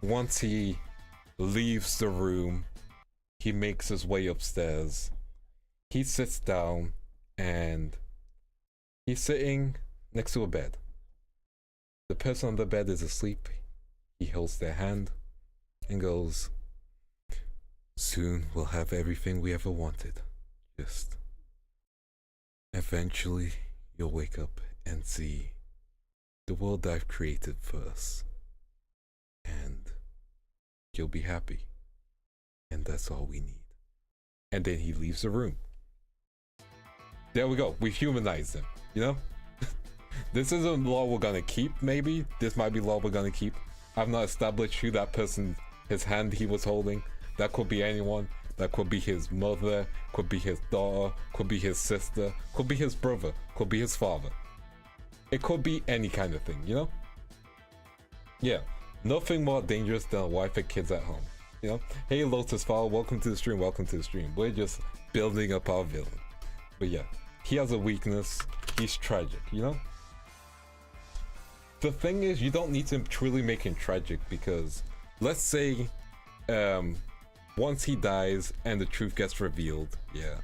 once he leaves the room, he makes his way upstairs, he sits down and he's sitting next to a bed. The person on the bed is asleep. He holds their hand and goes, "Soon we'll have everything we ever wanted. Just eventually you'll wake up and see the world I've created for us. And you'll be happy. And that's all we need." And then he leaves the room. There we go. We've humanized him, you know? This isn't law we're gonna keep, maybe. This might be law we're gonna keep. I've not established who that person, his hand he was holding. That could be anyone. That could be his mother, could be his daughter, could be his sister, could be his brother, could be his father. It could be any kind of thing, you know? Yeah, nothing more dangerous than a wife and kids at home, you know? Hey Lotus File, welcome to the stream, welcome to the stream. We're just building up our villain. But yeah, he has a weakness, he's tragic, you know? The thing is, you don't need to truly make him tragic, because let's say once he dies and the truth gets revealed, yeah.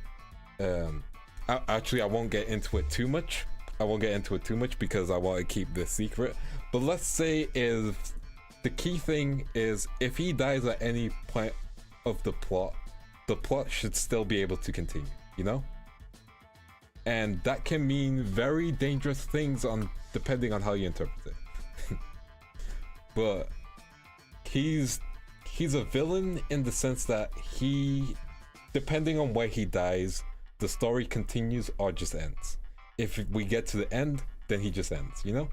Actually, I won't get into it too much. Because I want to keep this secret. But let's say if the key thing is, if he dies at any point of the plot should still be able to continue, you know? And that can mean very dangerous things depending on how you interpret it. But he's a villain in the sense that depending on where he dies, the story continues or just ends. If we get to the end, then he just ends, you know?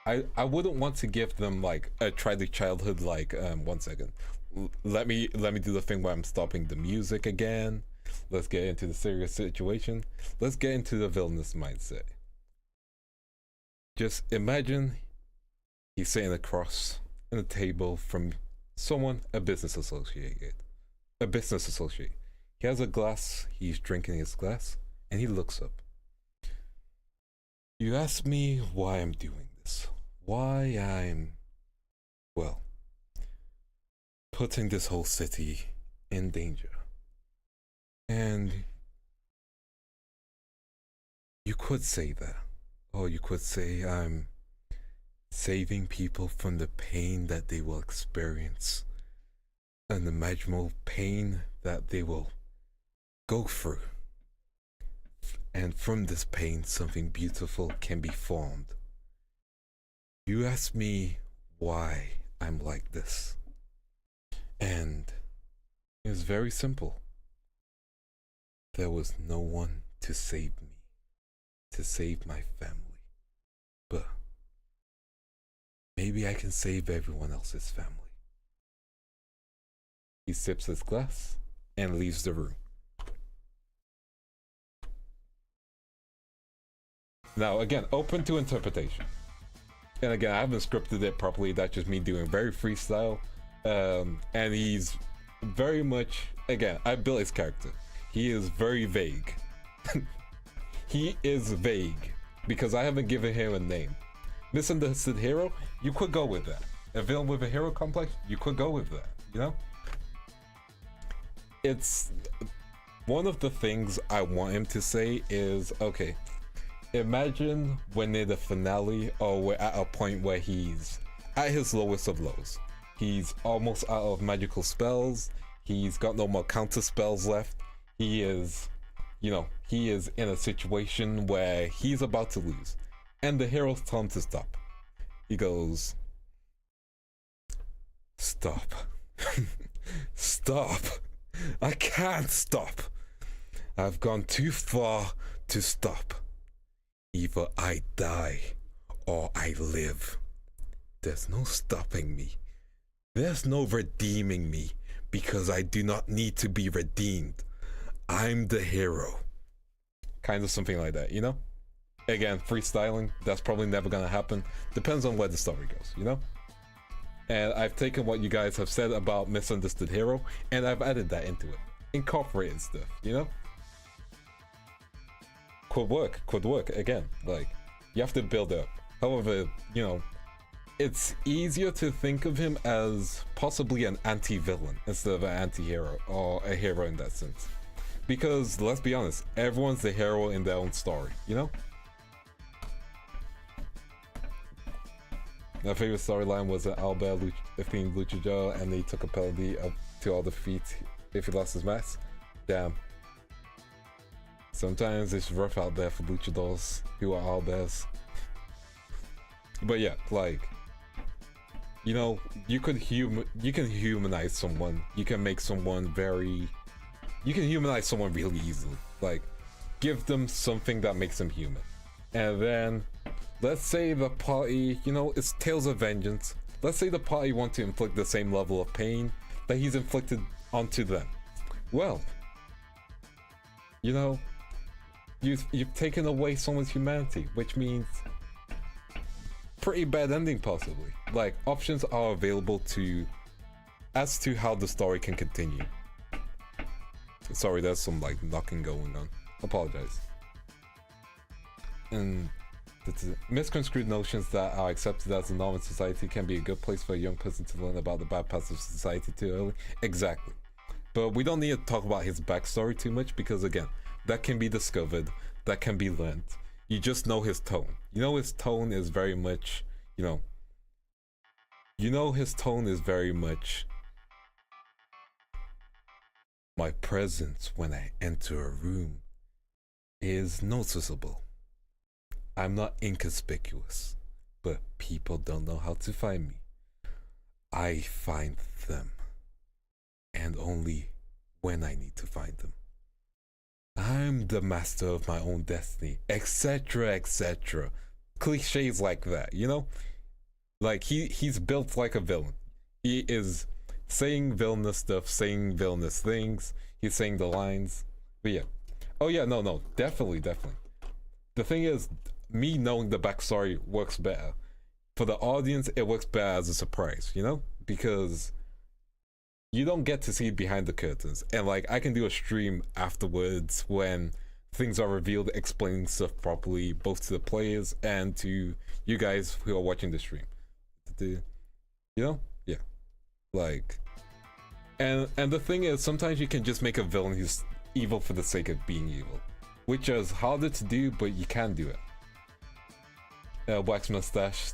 I wouldn't want to give them like a tragic childhood, like 1 second. Let me do the thing where I'm stopping the music again. Let's get into the serious situation. Let's get into the villainous mindset. Just imagine he's sitting across in a table from someone, a business associate. He has a glass, he's drinking his glass, and he looks up. "You ask me why I'm doing this. Why I'm, well, putting this whole city in danger. And you could say that. Or you could say I'm saving people from the pain that they will experience. Unimaginable pain that they will go through. And from this pain, something beautiful can be formed. You ask me why I'm like this. And it's very simple. There was no one to save me, to save my family. But maybe I can save everyone else's family." He sips his glass and leaves the room. Now, again, open to interpretation. And again, I haven't scripted it properly. That's just me doing very freestyle. And he's very much, again, I built his character. He is very vague. He is vague because I haven't given him a name. Misunderstood hero, you could go with that. A villain with a hero complex, you could go with that, you know? It's one of the things I want him to say is, okay, imagine when near the finale, or we're at a point where he's at his lowest of lows. He's almost out of magical spells. He's got no more counter spells left. He is, you know, he is in a situation where he's about to lose. And the heroes tell him to stop. He goes, "Stop." "Stop. I can't stop. I've gone too far to stop. Either I die or I live. There's no stopping me. There's no redeeming me because I do not need to be redeemed. I'm the hero." Kind of something like that, you know? Again, freestyling, that's probably never gonna happen. Depends on where the story goes, you know? And I've taken what you guys have said about misunderstood hero and I've added that into it. Incorporated stuff, you know? Could work, again, like, you have to build it up. However, you know, it's easier to think of him as possibly an anti-villain instead of an anti-hero, or a hero in that sense. Because let's be honest, everyone's the hero in their own story, you know? My favorite storyline was that Albert defeating Luchajo and he took a penalty up to all defeats if he lost his mask. Damn. Sometimes it's rough out there for luchadors who are Alberts. But yeah, like, you know, you can humanize someone. You can make someone you can humanize someone really easily. Like, give them something that makes them human. And then, let's say the party, you know, it's Tales of Vengeance. Let's say the party want to inflict the same level of pain that he's inflicted onto them. Well, you know, you've taken away someone's humanity, which means pretty bad ending possibly. Like, options are available as to how the story can continue. Sorry, there's some like knocking going on. Apologize. And misconstrued notions that are accepted as the norm in society can be a good place for a young person to learn about the bad parts of society too early. Exactly. But we don't need to talk about his backstory too much because again, that can be discovered, that can be learned. You just know his tone. You know his tone is very much, you know his tone is very much my presence when I enter a room is noticeable. I'm not inconspicuous, but people don't know how to find me. I find them, and only when I need to find them. I'm the master of my own destiny, etc, etc. Cliches like that, you know? Like, he's built like a villain. He is saying villainous stuff, saying villainous things. He's saying the lines. But yeah. Oh yeah, no, definitely. The thing is, me knowing the backstory works better. For the audience, it works better as a surprise, you know? Because you don't get to see behind the curtains. And like, I can do a stream afterwards when things are revealed, explaining stuff properly, both to the players and to you guys who are watching the stream. You know? Yeah. Like, and the thing is, sometimes you can just make a villain who's evil for the sake of being evil, which is harder to do, but you can do it. Wax mustache,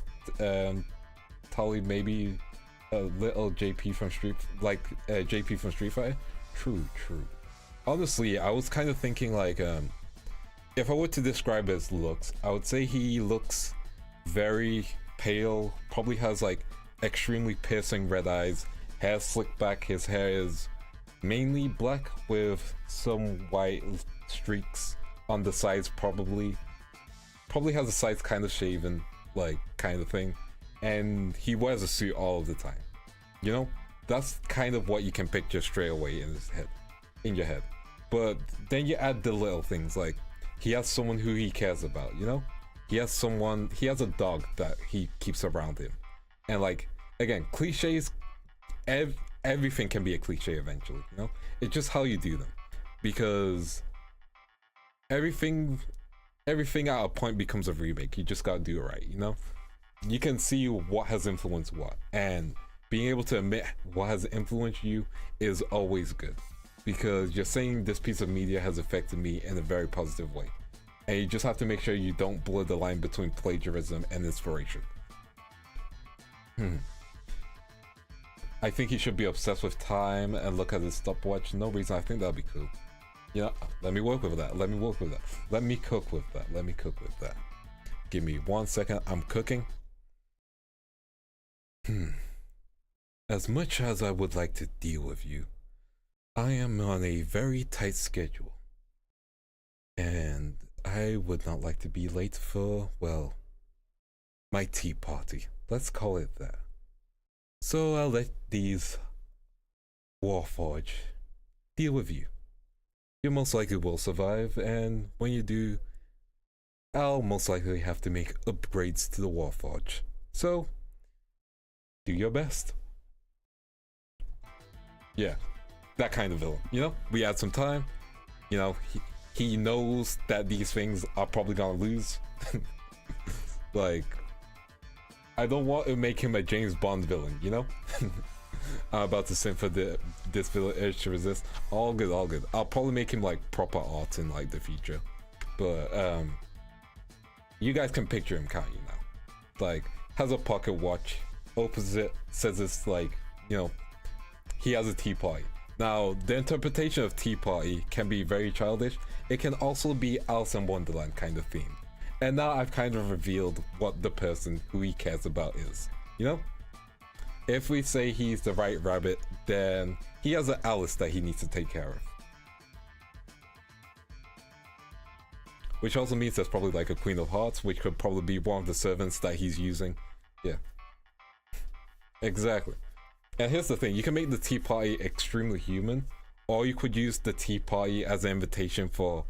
Tully, maybe a little JP from JP from Street Fighter. True. Honestly, I was kind of thinking like, if I were to describe his looks, I would say he looks very pale, probably has like extremely piercing red eyes, hair slicked back, his hair is mainly black with some white streaks on the sides, probably has the sides kind of shaven, like kind of thing, and he wears a suit all of the time. You know, that's kind of what you can picture straight away in your head. But then you add the little things, like he has someone who he cares about, you know? He has a dog that he keeps around him. And like, again, cliches, everything can be a cliche eventually, you know? It's just how you do them. Because everything at a point becomes a remake. You just gotta do it right, you know? You can see what has influenced what, and being able to admit what has influenced you is always good, because you're saying this piece of media has affected me in a very positive way. And you just have to make sure you don't blur the line between plagiarism and inspiration. I think he should be obsessed with time and look at his stopwatch. No reason. I think that'd be cool. You know, let me work with that. Let me cook with that. Give me 1 second. I'm cooking. As much as I would like to deal with you, I am on a very tight schedule. And I would not like to be late for, well, my tea party. Let's call it that. So I'll let these Warforge deal with you. You most likely will survive, and when you do, I'll most likely have to make upgrades to the Warforge. So, do your best. Yeah, that kind of villain, you know? We had some time, you know, he knows that these things are probably gonna lose. Like, I don't want to make him a James Bond villain, you know? I'm about to sing for this villain urge to resist. All good, all good. I'll probably make him like proper art in like the future, but you guys can picture him, can't you now? Like, has a pocket watch, opens it, says it's like, you know, he has a tea party. Now, the interpretation of tea party can be very childish. It can also be Alice in Wonderland kind of theme. And now I've kind of revealed what the person who he cares about is, you know? If we say he's the right rabbit, then he has an Alice that he needs to take care of. Which also means there's probably like a Queen of Hearts, which could probably be one of the servants that he's using. Yeah. Exactly. And here's the thing, you can make the tea party extremely human, or you could use the tea party as an invitation for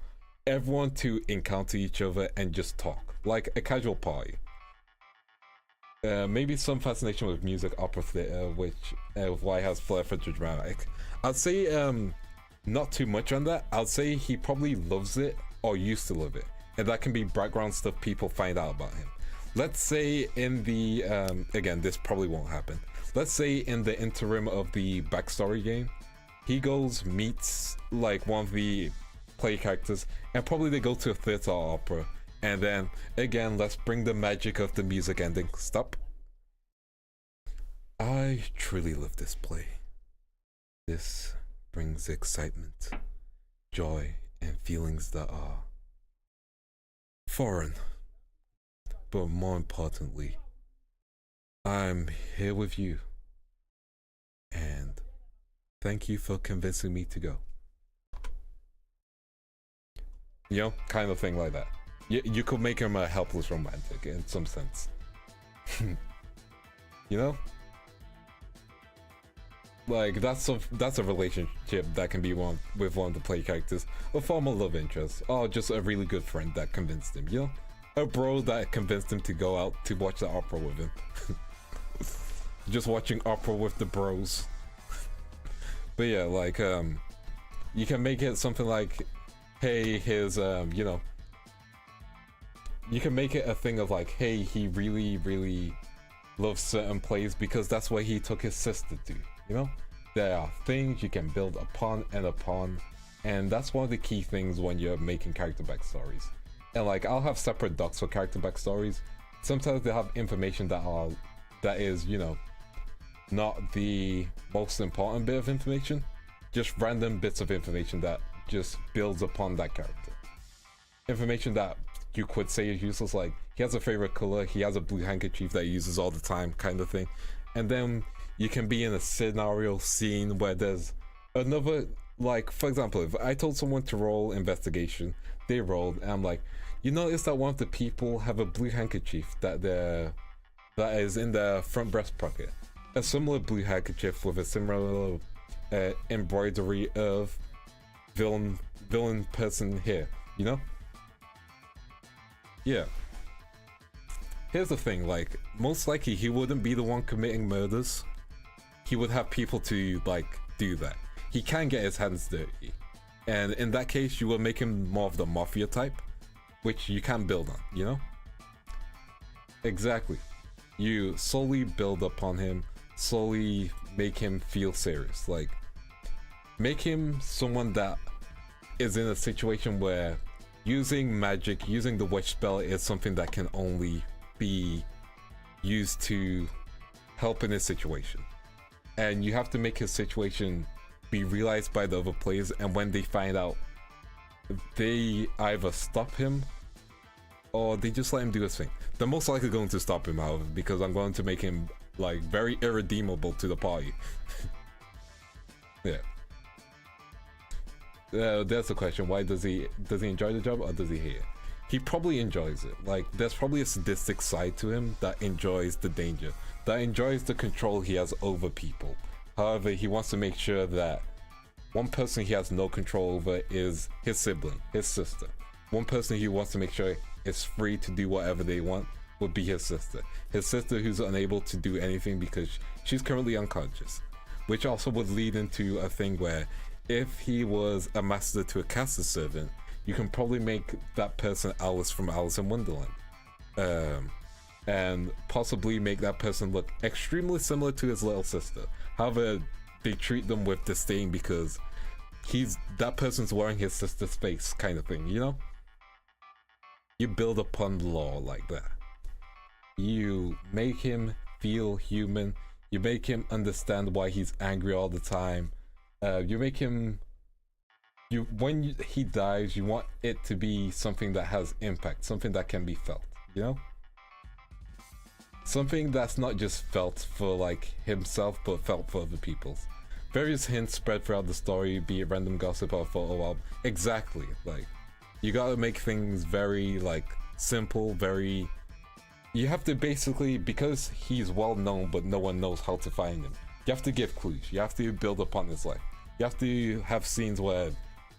everyone to encounter each other and just talk, like a casual party. Maybe some fascination with music, opera theater, which why has flair for dramatic. I'd say not too much on that. I'd say he probably loves it or used to love it, and that can be background stuff people find out about him. Let's say in the again, this probably won't happen. Let's say in the interim of the backstory game, he goes, meets like one of the play characters, and probably they go to a theater or opera, and then again, let's bring the magic of the music ending. Stop. I truly love this play. This brings excitement, joy, and feelings that are foreign. But more importantly, I'm here with you. And thank you for convincing me to go. You know, kind of thing like that. You could make him a helpless romantic in some sense. You know? Like, that's a relationship that can be with one of the play characters. A formal love interest, or just a really good friend that convinced him, you know? A bro that convinced him to go out to watch the opera with him. Just watching opera with the bros. But yeah, like, you can make it something like, hey, his, you know, you can make it a thing of like, hey, he really, really loves certain plays because that's where he took his sister to, you know? There are things you can build upon and upon, and that's one of the key things when you're making character backstories. And like, I'll have separate docs for character backstories. Sometimes they have information that is, you know, not the most important bit of information, just random bits of information that just builds upon that character. Information that you could say is useless, like he has a favorite color, he has a blue handkerchief that he uses all the time, kind of thing. And then you can be in a scenario scene where there's another, like, for example, if I told someone to roll investigation, they rolled, and I'm like, you notice that one of the people have a blue handkerchief that is in their front breast pocket. A similar blue handkerchief with a similar embroidery of villain person here, you know? Yeah. Here's the thing, like, most likely he wouldn't be the one committing murders. He would have people to, like, do that. He can get his hands dirty. And in that case, you will make him more of the mafia type, which you can build on, you know? Exactly. You slowly build upon him, slowly make him feel serious. Like, make him someone that is in a situation where using magic, using the witch spell is something that can only be used to help in his situation. And you have to make his situation be realized by the other players, and when they find out, they either stop him or they just let him do his thing. They're most likely going to stop him, however, because I'm going to make him like very irredeemable to the party. Yeah. That's the question. Why does he enjoy the job, or does he hate it? He probably enjoys it. Like, there's probably a sadistic side to him that enjoys the danger, that enjoys the control he has over people. However, he wants to make sure that one person he has no control over is his sibling, his sister. One person he wants to make sure is free to do whatever they want would be his sister. His sister who's unable to do anything because she's currently unconscious. Which also would lead into a thing where if he was a master to a caster servant, you can probably make that person Alice from Alice in Wonderland. and possibly make that person look extremely similar to his little sister. However, they treat them with disdain because that person's wearing his sister's face, kind of thing, you know? You build upon lore like that. You make him feel human. You make him understand why he's angry all the time. You make him... when he dies, you want it to be something that has impact, something that can be felt, you know? Something that's not just felt for like himself, but felt for other people. Various hints spread throughout the story, be it random gossip or photo album. Exactly, like, you gotta make things very like simple, very... You have to basically, because he's well known but no one knows how to find him, you have to give clues, you have to build upon his life. You have to have scenes where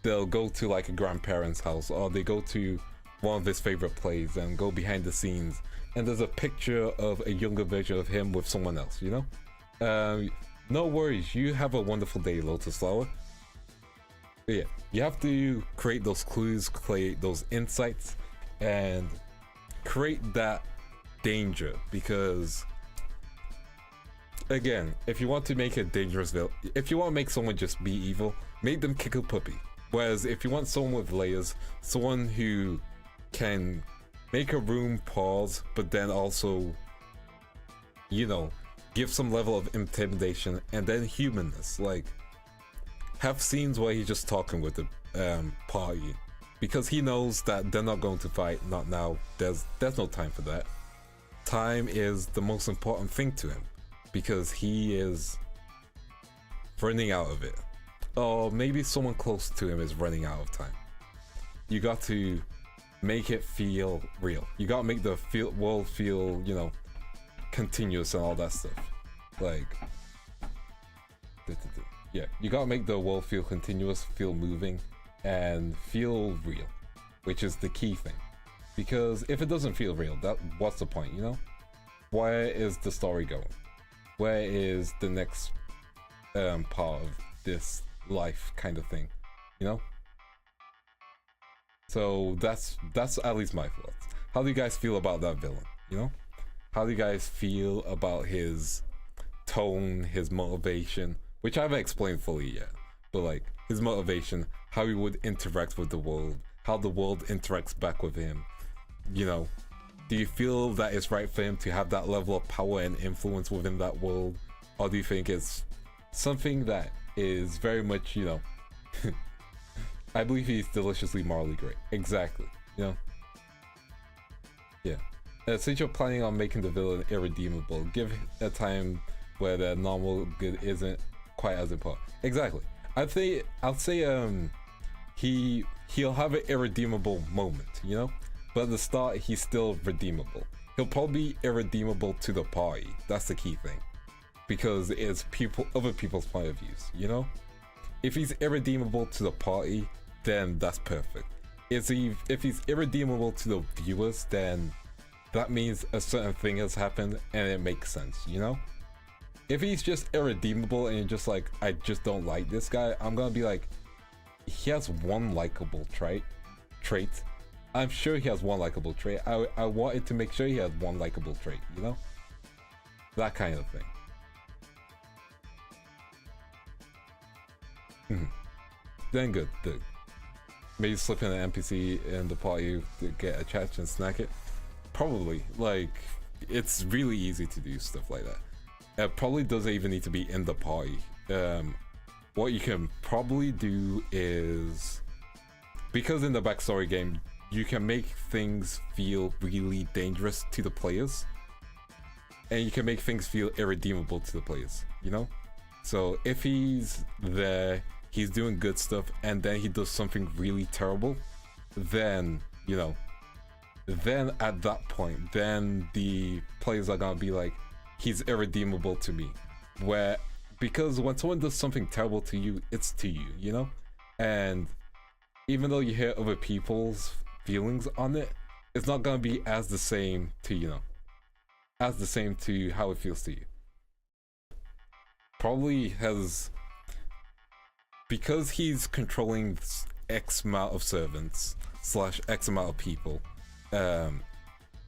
they'll go to like a grandparent's house, or they go to one of his favorite plays and go behind the scenes, and there's a picture of a younger version of him with someone else, you know? No worries, you have a wonderful day, Lotus Flower. But yeah, you have to create those clues, create those insights, and create that danger, because again, if you want to make a dangerous villain, if you want to make someone just be evil, make them kick a puppy. Whereas if you want someone with layers, someone who can make a room pause, but then also, you know, give some level of intimidation and then humanness, like have scenes where he's just talking with the party, because he knows that they're not going to fight, not now. There's no time for that. Time is the most important thing to him, because he is running out of it. Or maybe someone close to him is running out of time. You got to make it feel real. You gotta make the world feel, you know, continuous and all that stuff. Like, yeah, you gotta make the world feel continuous, feel moving, and feel real, which is the key thing. Because if it doesn't feel real, what's the point, you know? Where is the story going? Where is the next part of this life kind of thing, you know? So that's at least my thoughts. How do you guys feel about that villain, you know? How do you guys feel about his tone, his motivation, which I haven't explained fully yet, but like his motivation, how he would interact with the world, how the world interacts back with him, you know? Do you feel that it's right for him to have that level of power and influence within that world? Or do you think it's something that is very much, you know, I believe he's deliciously morally great. Exactly, you know? Yeah. Since you're planning on making the villain irredeemable, give a time where the normal good isn't quite as important. Exactly. I'll say he'll have an irredeemable moment, you know? But at the start, he's still redeemable. He'll probably be irredeemable to the party. That's the key thing. Because it's other people's point of views, you know? If he's irredeemable to the party, then that's perfect. If he's irredeemable to the viewers, then that means a certain thing has happened and it makes sense, you know? If he's just irredeemable and you're just like, I just don't like this guy, I'm gonna be like, he has one likable trait. I'm sure he has one likable trait. I wanted to make sure he has one likable trait, you know? That kind of thing. Then good. Maybe slip in an NPC in the party to get a chat and snack it. Probably. Like, it's really easy to do stuff like that. It probably doesn't even need to be in the party. What you can probably do is, because in the backstory game, you can make things feel really dangerous to the players, and you can make things feel irredeemable to the players, you know? So if he's there, he's doing good stuff, and then he does something really terrible, then, you know, then at that point, then the players are gonna be like, he's irredeemable to me. Because when someone does something terrible to you, it's to you, you know? And even though you hear other people's feelings on it, it's not gonna be as the same to, you know, as the same to how it feels to you. Probably has, because he's controlling X amount of servants / X amount of people,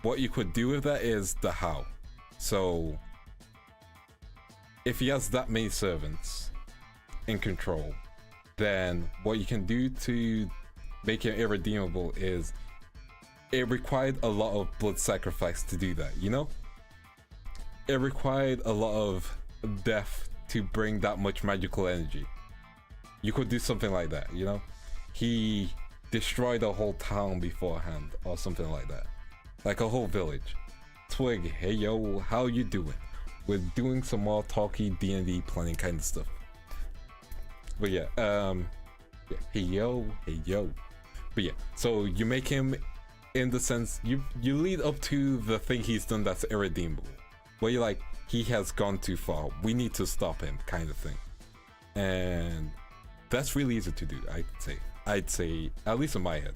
what you could do with that is the how. So if he has that many servants in control, then what you can do to make him irredeemable is it required a lot of blood sacrifice to do that, you know? It required a lot of death to bring that much magical energy. You could do something like that, you know? He destroyed a whole town beforehand or something like that. Like a whole village. Twig, hey yo, how you doing? We're doing some more talky D&D planning kind of stuff. But yeah, hey yo. But yeah, so you make him, in the sense, you lead up to the thing he's done that's irredeemable. Where you're like, he has gone too far, we need to stop him, kind of thing. And that's really easy to do, I'd say, at least in my head.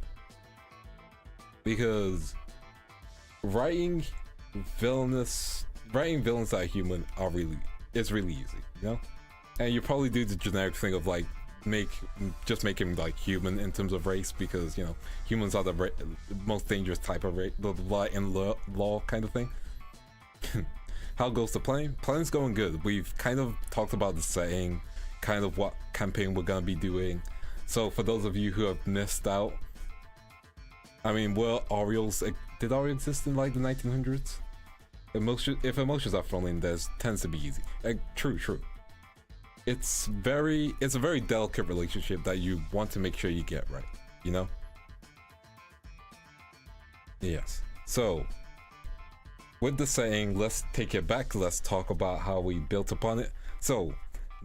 Because writing villains that are human is really easy, you know? And you probably do the generic thing of like just make him like human in terms of race, because, you know, humans are the most dangerous type of race, blah, blah, blah, in law kind of thing. How goes the plan? Plan's going good. We've kind of talked about the setting, kind of what campaign we're gonna be doing. So for those of you who have missed out, I mean, did Oriole exist in like the 1900s? If emotions are thrown in, there tends to be easy. True. It's a very delicate relationship that you want to make sure you get right, you know? Yes. So, with the saying, let's take it back, let's talk about how we built upon it. So,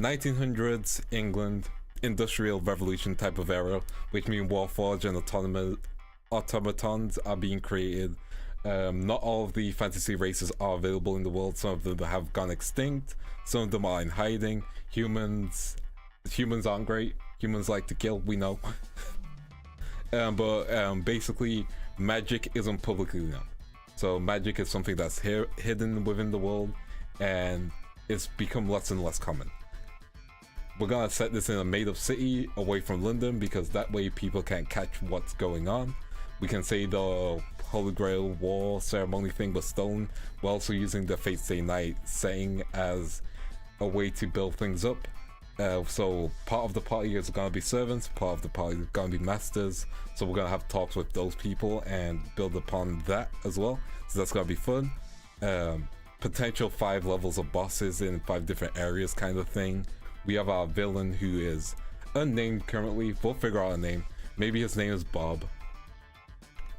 1900s England, Industrial Revolution type of era, which means Warforged and automatons are being created. Not all of the fantasy races are available in the world. Some of them have gone extinct, some of them are in hiding. Humans aren't great. Humans like to kill, we know. But basically, magic isn't publicly known. So magic is something that's hidden within the world, and it's become less and less common. We're gonna set this in a made-up city away from London, because that way people can't catch what's going on. We can say the Holy Grail War ceremony thing was stolen. We're also using the Fate Stay Night setting as a way to build things up. So part of the party is gonna be servants, part of the party is gonna be masters. So we're gonna have talks with those people and build upon that as well. So that's gonna be fun. Potential 5 levels of bosses in 5 different areas kind of thing. We have our villain who is unnamed currently. We'll figure out a name. Maybe his name is Bob.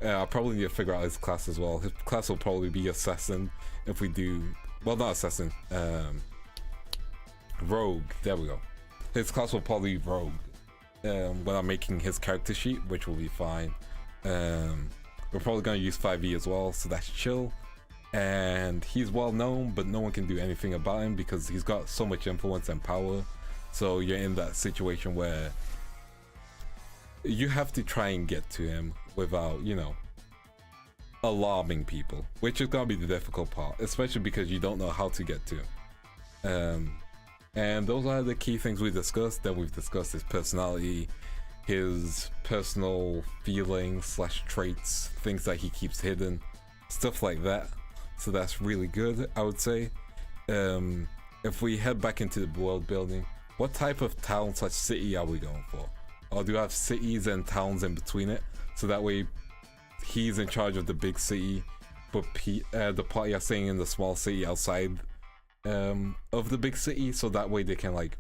I'll probably need to figure out his class as well. His class will probably be Assassin if we do... Well, not Assassin. Rogue. There we go. His class will probably be Rogue. When I'm making his character sheet, which will be fine. We're probably going to use 5e as well, so that's chill. And he's well known, but no one can do anything about him because he's got so much influence and power. So you're in that situation where you have to try and get to him without, you know, alarming people, which is gonna be the difficult part, especially because you don't know how to get to him. And those are the key things we discussed. Then we've discussed his personality, his personal feelings / traits, things that he keeps hidden, stuff like that. So that's really good, I would say. If we head back into the world building, what type of town / city are we going for? Or do you have cities and towns in between it? So that way he's in charge of the big city, but the party are staying in the small city outside of the big city, so that way they can like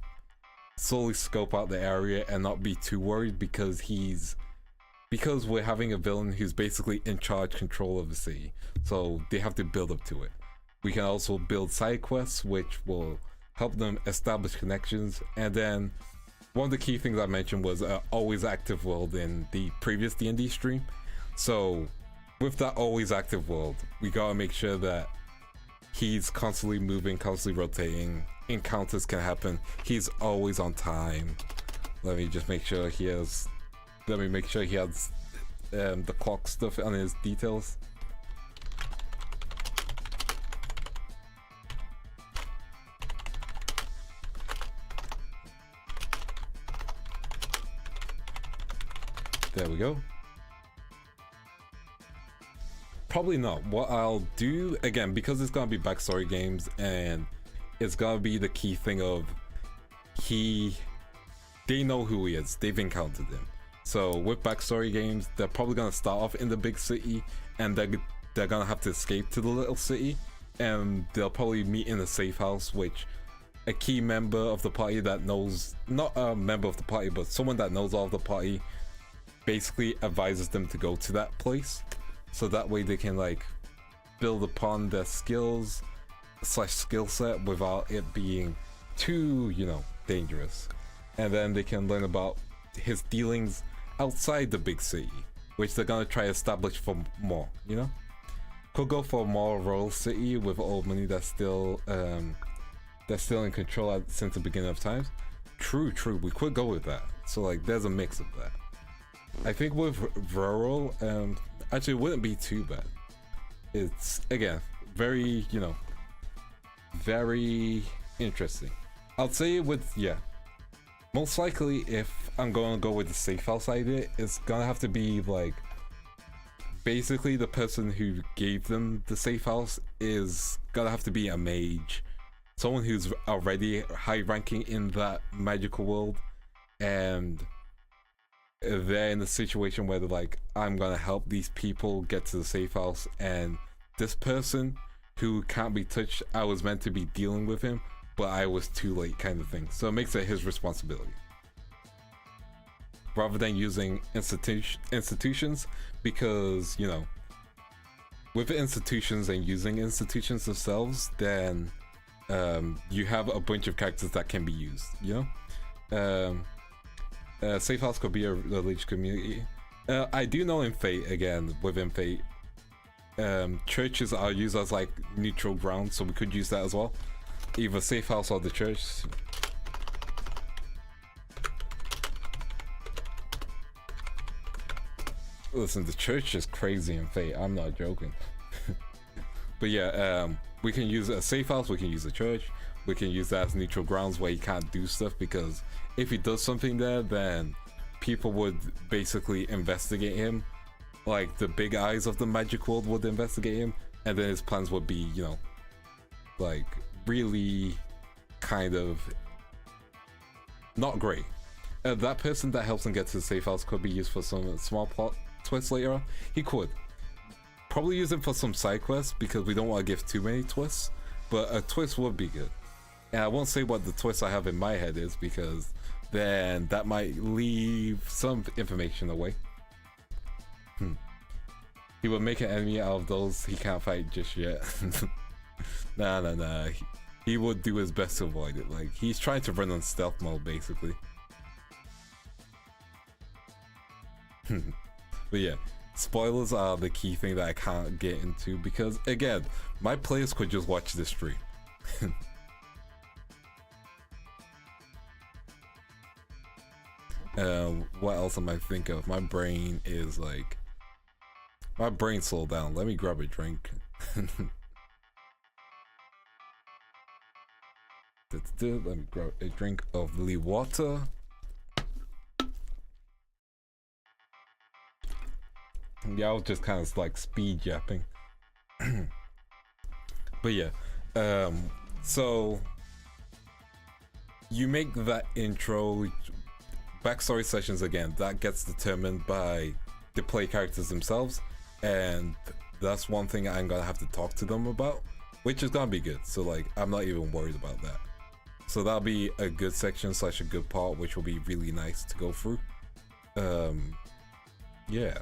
slowly scope out the area and not be too worried, because we're having a villain who's basically in charge control of the city, so they have to build up to it. We can also build side quests which will help them establish connections. And then one of the key things I mentioned was always active world in the previous D&D stream. So with that always active world, we gotta make sure that he's constantly moving, constantly rotating, encounters can happen, he's always on time. Let me make sure he has the clock stuff on his details. There we go. Probably not. What I'll do, again, because it's gonna be backstory games and it's gonna be the key thing of they know who he is, they've encountered him. So with backstory games, they're probably gonna start off in the big city and they're gonna have to escape to the little city, and they'll probably meet in a safe house, which a key member of the party that knows, not a member of the party, but someone that knows all of the party basically advises them to go to that place. So that way they can like build upon their skills / skill set without it being too, you know, dangerous. And then they can learn about his dealings outside the big city, which they're gonna try to establish for more, you know? Could go for a more rural city with old money that's still in control since the beginning of times. True, we could go with that. So like there's a mix of that. I think with rural, actually it wouldn't be too bad. It's, again, very, you know, very interesting. I'd say with, yeah, most likely if I'm going to go with the safe house idea, it's gonna have to be like, basically the person who gave them the safe house is gonna have to be a mage, someone who's already high ranking in that magical world, and they're in a situation where they're like, I'm gonna help these people get to the safe house, and this person who can't be touched, I was meant to be dealing with him, but I was too late, kind of thing. So it makes it his responsibility rather than using institutions, because, you know, with institutions and using institutions themselves, then you have a bunch of characters that can be used, you know? Safe house could be a religious community. I do know in Fate, again, within Fate, churches are used as like neutral ground, so we could use that as well. Either safe house or the church. Listen, the church is crazy in Fate, I'm not joking. But yeah, we can use a safe house, we can use a church, we can use that as neutral grounds where he can't do stuff, because if he does something there, then people would basically investigate him. Like the big eyes of the magic world would investigate him, and then his plans would be, you know, like really kind of not great. That person that helps him get to the safe house could be used for some small plot twists later on. He could probably use him for some side quests, because we don't want to give too many twists, but a twist would be good. And I won't say what the twist I have in my head is, because then that might leave some information away. He would make an enemy out of those he can't fight just yet. Nah. He would do his best to avoid it. Like, he's trying to run on stealth mode, basically. But yeah, spoilers are the key thing that I can't get into, because again, my players could just watch this stream. What else am I thinking of? My brain is like, my brain slowed down. Let me grab a drink. Let me grab a drink of Lee water. Yeah, I was just kind of like speed yapping. But yeah, so you make that intro, backstory sessions, again, that gets determined by the play characters themselves, and that's one thing I'm gonna have to talk to them about, which is gonna be good. So like, I'm not even worried about that. So that'll be a good section / a good part, which will be really nice to go through. Yeah,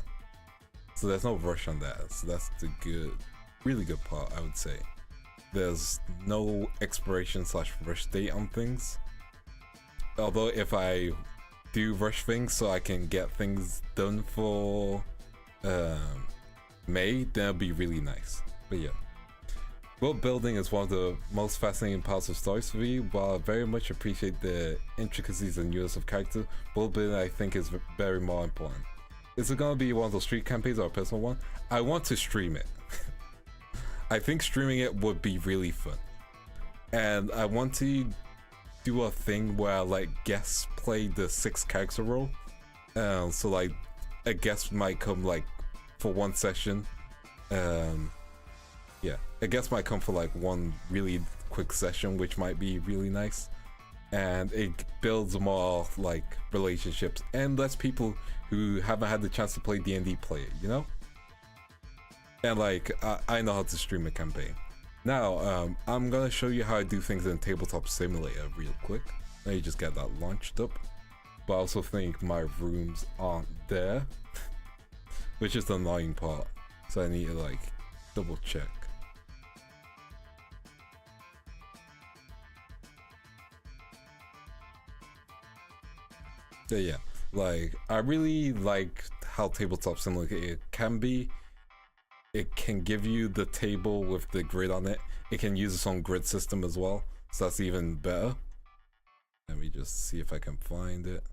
so there's no rush on that, so that's the good, really good part, I would say. There's no expiration / rush date on things, although if I do rush things so I can get things done for May, that'd be really nice. But yeah, world building is one of the most fascinating parts of stories for me. While I very much appreciate the intricacies and nuance of character, world building I think is very more important. Is it gonna be one of those street campaigns or a personal one? I want to stream it. I think streaming it would be really fun, and I want to do a thing where I like guests play the 6 character role. So like a guest might come like for one session, Yeah, I guess might come for like one really quick session, which might be really nice, and it builds more like relationships and lets people who haven't had the chance to play D&D play it, you know. And like I know how to stream a campaign. Now I'm gonna show you how I do things in Tabletop Simulator real quick. Let me just get that launched up. But I also think my rooms aren't there, which is the annoying part. So I need to like double check. So yeah, like I really like how Tabletop Simulator can be. It can give you the table with the grid on it. It can use its own grid system as well, so that's even better. Let me just see if I can find it.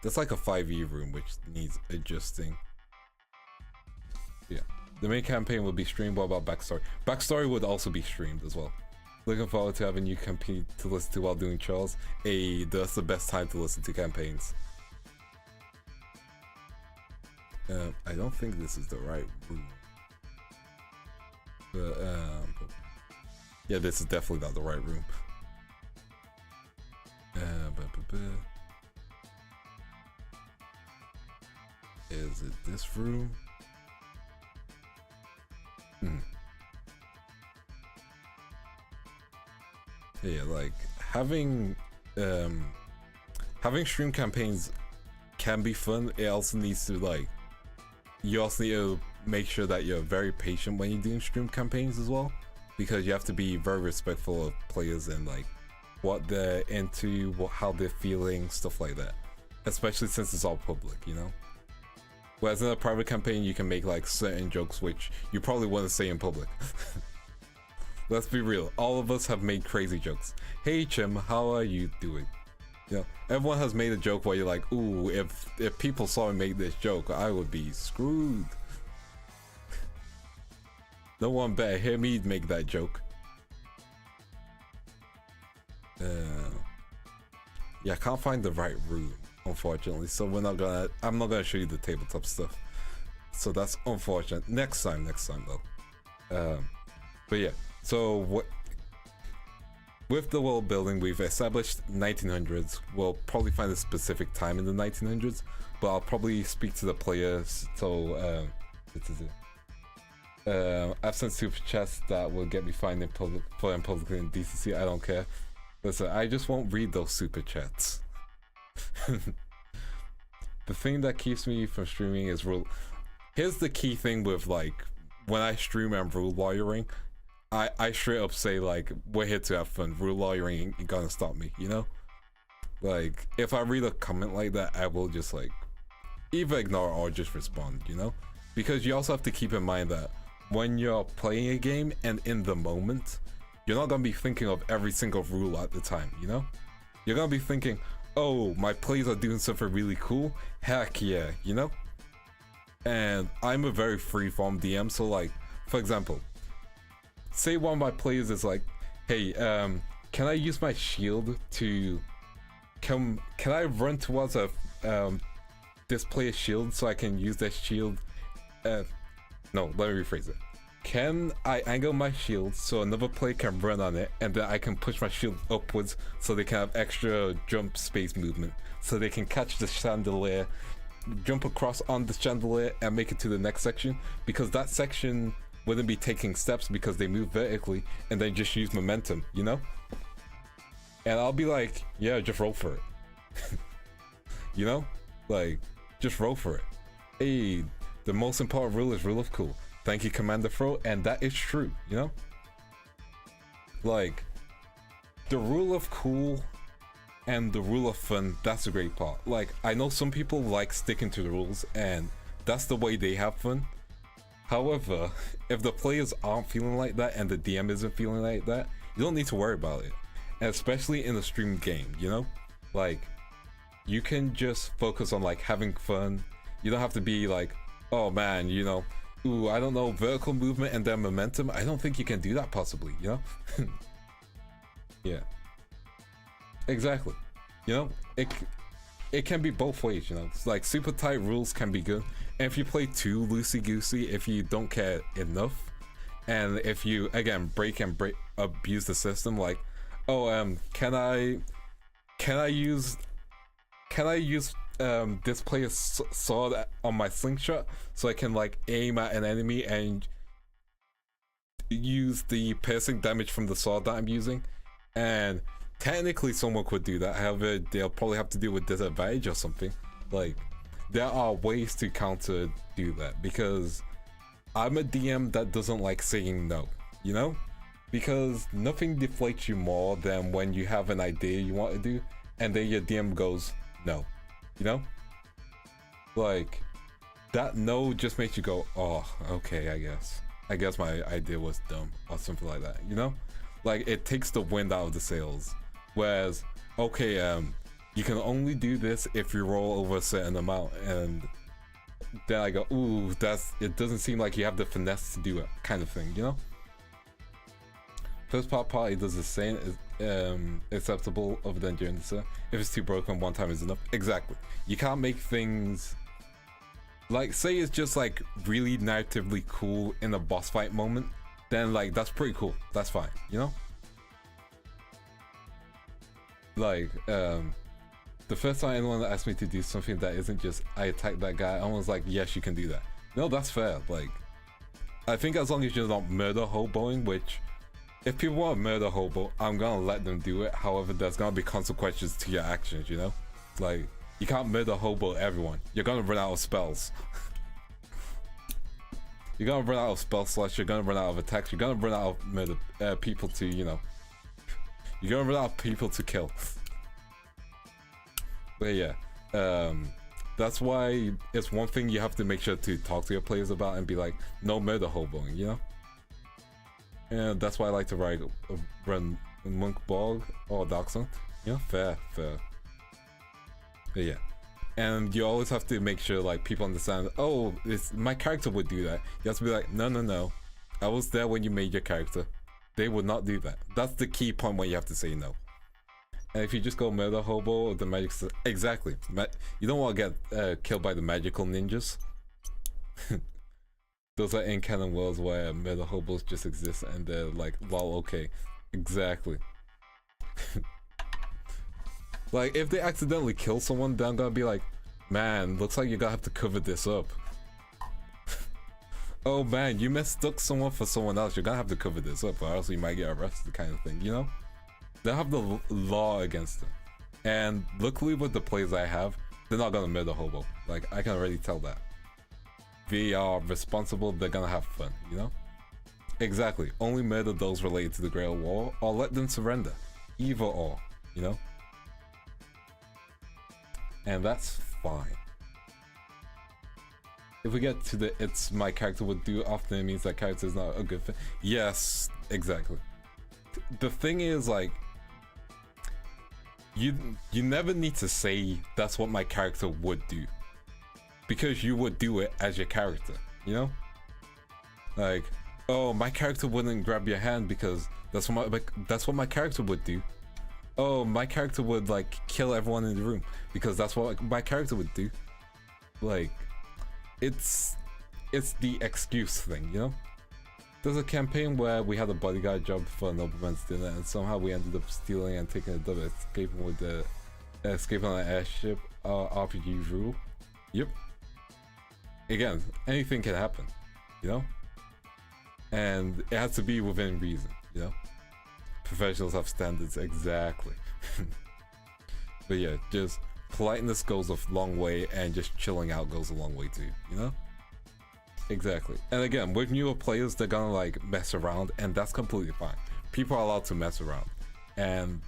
That's like a 5e room, which needs adjusting. Yeah, the main campaign will be streamed. What about backstory? Backstory would also be streamed as well. Looking forward to having you campaign to listen to while doing chores. Hey, that's the best time to listen to campaigns. I don't think this is the right room. But yeah, this is definitely not the right room. Is it this room? Yeah, like having stream campaigns can be fun. It also needs to like, you also need to make sure that you're very patient when you're doing stream campaigns as well, because you have to be very respectful of players and like what they're into, how they're feeling, stuff like that, especially since it's all public, you know. Whereas in a private campaign you can make like certain jokes which you probably wouldn't say in public. Let's be real, all of us have made crazy jokes. Hey Chim, how are you doing? You know, everyone has made a joke where you're like, ooh, if people saw me make this joke, I would be screwed. No one better hear me make that joke. Yeah, I can't find the right room, unfortunately, so I'm not gonna show you the tabletop stuff. So that's unfortunate. Next time though. But yeah, so with the world building, we've established 1900s. We'll probably find a specific time in the 1900s, but I'll probably speak to the players. So I've sent super chats that will get me fined in public, playing publicly in DCC. I don't care. Listen, I just won't read those super chats. The thing that keeps me from streaming is rule. Here's the key thing with like when I stream and rule lawyering. I straight up say like, we're here to have fun. Rule lawyering ain't gonna stop me, you know? Like, if I read a comment like that, I will just like either ignore or just respond, you know? Because you also have to keep in mind that when you're playing a game and in the moment, you're not gonna be thinking of every single rule at the time, you know? You're gonna be thinking, oh, my plays are doing something really cool. Heck yeah, you know? And I'm a very freeform DM, so like, for example, say one of my players is like, hey, can I use my shield to can I run towards a this player's shield so I can use that shield? No, let me rephrase it. Can I angle my shield so another player can run on it, and then I can push my shield upwards so they can have extra jump space movement, so they can catch the chandelier, jump across on the chandelier and make it to the next section, because that section wouldn't be taking steps because they move vertically and then just use momentum, you know? And I'll be like, yeah, just roll for it. You know? Like, just roll for it. Hey, the most important rule is rule of cool. Thank you, Commander Fro, and that is true, you know? Like, the rule of cool and the rule of fun, that's a great part. Like, I know some people like sticking to the rules and that's the way they have fun. However, if the players aren't feeling like that and the DM isn't feeling like that, you don't need to worry about it. And especially in a streamed game, you know? Like, you can just focus on like having fun. You don't have to be like, oh man, you know, ooh, I don't know, vertical movement and then momentum. I don't think you can do that possibly, you know? Yeah. Exactly. You know, it can be both ways, you know. It's like super tight rules can be good, and if you play too loosey goosey, if you don't care enough, and if you again abuse the system, like, oh can I use this player's sword on my slingshot so I can like aim at an enemy and use the piercing damage from the sword that I'm using, and technically someone could do that, however they'll probably have to deal with disadvantage or something. Like, there are ways to counter do that, because I'm a DM that doesn't like saying no, you know, because nothing deflates you more than when you have an idea you want to do and then your DM goes no, you know, like that no just makes you go, oh okay, I guess my idea was dumb or something like that, you know? Like, it takes the wind out of the sails. Whereas, okay, you can only do this if you roll over a certain amount, and then I go, ooh, it doesn't seem like you have the finesse to do it, kind of thing, you know? First part party does the same, acceptable other than during the set. If it's too broken, one time is enough. Exactly. You can't make things... Like, say it's just like really narratively cool in a boss fight moment, then like that's pretty cool. That's fine, you know? Like, the first time anyone asked me to do something that isn't just I attack that guy, I was like, yes, you can do that. No, that's fair. Like, I think as long as you're not murder hoboing, which if people want to murder hobo, I'm gonna let them do it. However, there's gonna be consequences to your actions, you know? Like, you can't murder hobo everyone. You're gonna run out of spells. You're gonna run out of spell slots, you're gonna run out of attacks, you're gonna run out of murder people to, you know. You're gonna run out of people to kill. But yeah, that's why it's one thing you have to make sure to talk to your players about and be like, no murder hoboing, you know? And that's why I like to run Monk Bog or Dark Sun. You know, fair. But yeah, and you always have to make sure like people understand, oh, my character would do that. You have to be like, no, I was there when you made your character. They would not do that. That's the key point when you have to say no. And if you just go murder hobo or the magic, exactly, you don't want to get killed by the magical ninjas. Those are in canon worlds where murder hobos just exist and they're like, lol, okay, exactly. Like, if they accidentally kill someone, then I'm gonna be like, man, looks like you're gonna have to cover this up. Oh man, you mistook someone for someone else, you're gonna have to cover this up or else you might get arrested, kind of thing, you know? They have the law against them. And luckily with the plays I have, they're not gonna murder hobo. Like, I can already tell that. They are responsible, they're gonna have fun, you know? Exactly, only murder those related to the Grail War or let them surrender. Either or, you know? And that's fine. If we get to the it's my character would do, often it means that character is not a good fit. Yes, exactly. The thing is, like, you never need to say that's what my character would do, because you would do it as your character, you know? Like, oh, my character wouldn't grab your hand because that's what my character would do. Oh, my character would like kill everyone in the room because that's what my character would do. Like, it's the excuse thing, you know? There's a campaign where we had a bodyguard job for a nobleman's dinner and somehow we ended up stealing and taking a double escaping on an airship, RPG rule. Yep. Again, anything can happen, you know? And it has to be within reason, you know? Professionals have standards, exactly. But yeah, just politeness goes a long way and just chilling out goes a long way too, you know? Exactly. And again, with newer players, they're gonna like mess around and that's completely fine. People are allowed to mess around. And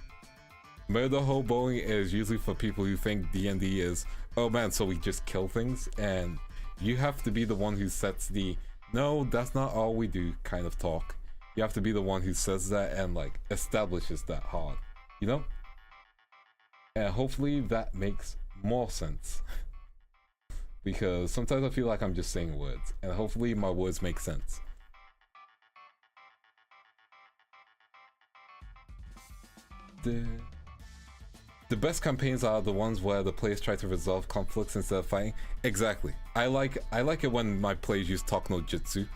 murder hoboing is usually for people who think D&D is, oh man, so we just kill things, and you have to be the one who sets the, no, that's not all we do kind of talk. You have to be the one who says that and like establishes that hard, you know? And hopefully that makes more sense. Because sometimes I feel like I'm just saying words, and hopefully my words make sense. the best campaigns are the ones where the players try to resolve conflicts instead of fighting. Exactly. I like it when my players use talk no jutsu.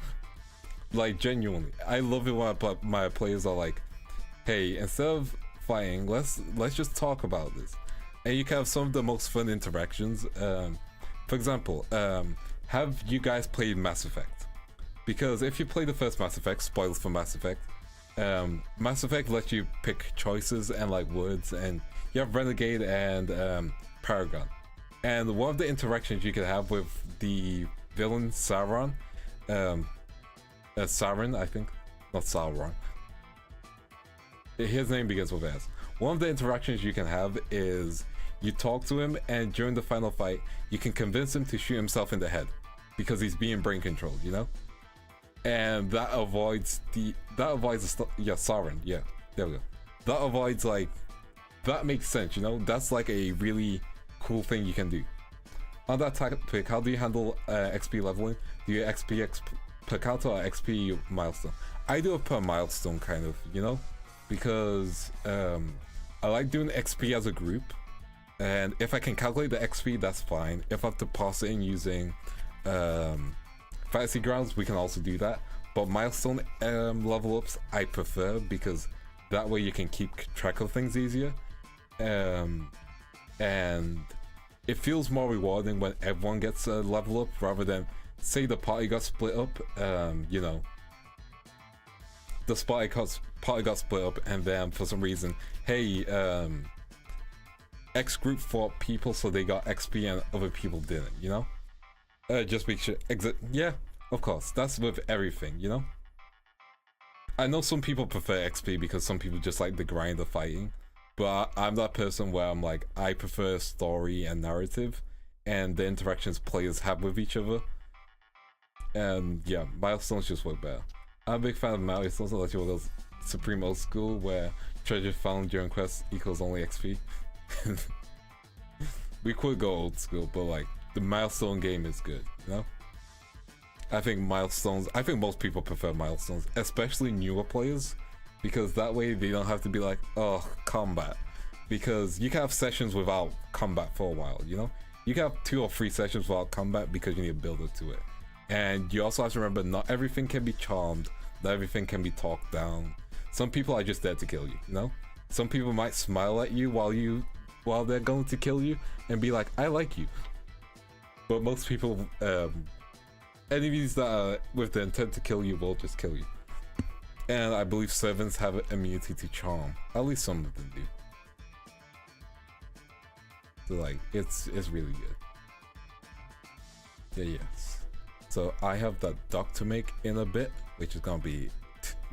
Like, genuinely, I love it when my players are like, hey, instead of fighting, let's just talk about this. And you can have some of the most fun interactions. For example, have you guys played Mass Effect? Because if you play the first Mass Effect, spoilers for Mass Effect, Mass Effect lets you pick choices and like words, and you have Renegade and Paragon. And one of the interactions you can have with the villain Sauron, Sauron, I think, not Sauron. His name begins with S. One of the interactions you can have is you talk to him, and during the final fight, you can convince him to shoot himself in the head because he's being brain controlled, you know? And that avoids Sauron, yeah, there we go. That avoids, like, that makes sense, you know? That's like a really cool thing you can do. On that topic, how do you handle XP leveling? Do you XP per counter or XP milestone? I do it per milestone, kind of, you know? Because I like doing XP as a group, and if I can calculate the XP, that's fine. If I have to pass it in using fantasy grounds, we can also do that. But milestone level ups I prefer, because that way you can keep track of things easier, and it feels more rewarding when everyone gets a level up rather than, say, the party got split up. You know, the party got split up, and then for some reason, hey, X group fought people, so they got XP and other people didn't, you know? Just make sure, yeah, of course, that's with everything, you know? I know some people prefer XP because some people just like the grind of fighting, but I'm that person where I'm like, I prefer story and narrative and the interactions players have with each other. And yeah, milestones just work better. I'm a big fan of milestones unless you want Supreme Old School where treasure found during quests equals only XP. We could go old school, but like the milestone game is good, you know? I think most people prefer milestones, especially newer players, because that way they don't have to be like, oh, combat. Because you can have sessions without combat for a while, you know? You can have 2 or 3 sessions without combat because you need a builder to it. And you also have to remember, not everything can be charmed, not everything can be talked down. Some people are just there to kill you, you know? Some people might smile at you while they're going to kill you and be like, I like you. But most people, enemies that are with the intent to kill you will just kill you. And I believe servants have immunity to charm. At least some of them do. So like, it's really good. Yeah, yes. So I have that doc to make in a bit, which is gonna be,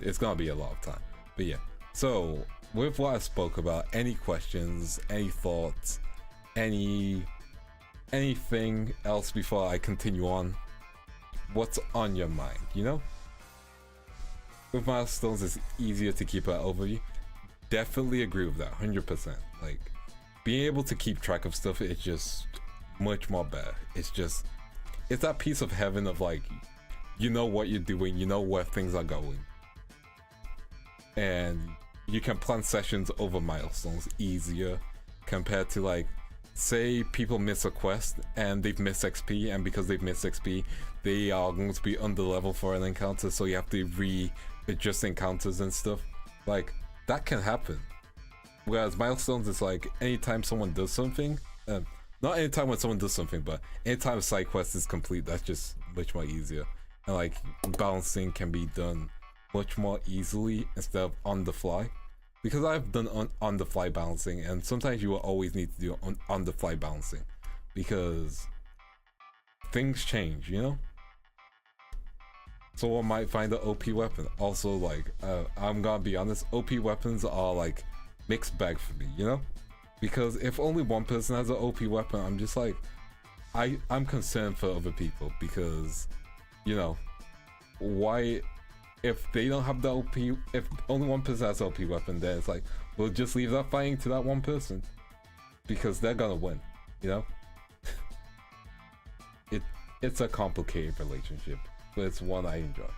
it's gonna be a lot of time. But yeah, so with what I spoke about, any questions, any thoughts, anything else before I continue on? What's on your mind, you know? With milestones, it's easier to keep an overview. Definitely agree with that, 100%. Like, being able to keep track of stuff is just much more better. It's that piece of heaven of like, you know what you're doing, you know where things are going. And you can plan sessions over milestones easier compared to like, say people miss a quest and they've missed XP, and because they've missed XP, they are going to be under level for an encounter, so you have to readjust encounters and stuff. Like, that can happen. Whereas milestones is like, anytime someone does something, not anytime when someone does something, but anytime a side quest is complete, that's just much more easier. And like, balancing can be done much more easily instead of on the fly. Because I've done on the fly balancing, and sometimes you will always need to do on the fly balancing because things change, you know? Someone might find an OP weapon. Also, like, I'm gonna be honest, OP weapons are like mixed bag for me, you know? Because if only one person has an OP weapon, I'm just like, I'm concerned for other people because, you know, why? If they don't have the OP, if only one person has an OP weapon, then it's like, we'll just leave that fighting to that one person because they're gonna win, you know? It's a complicated relationship, but it's one I enjoy.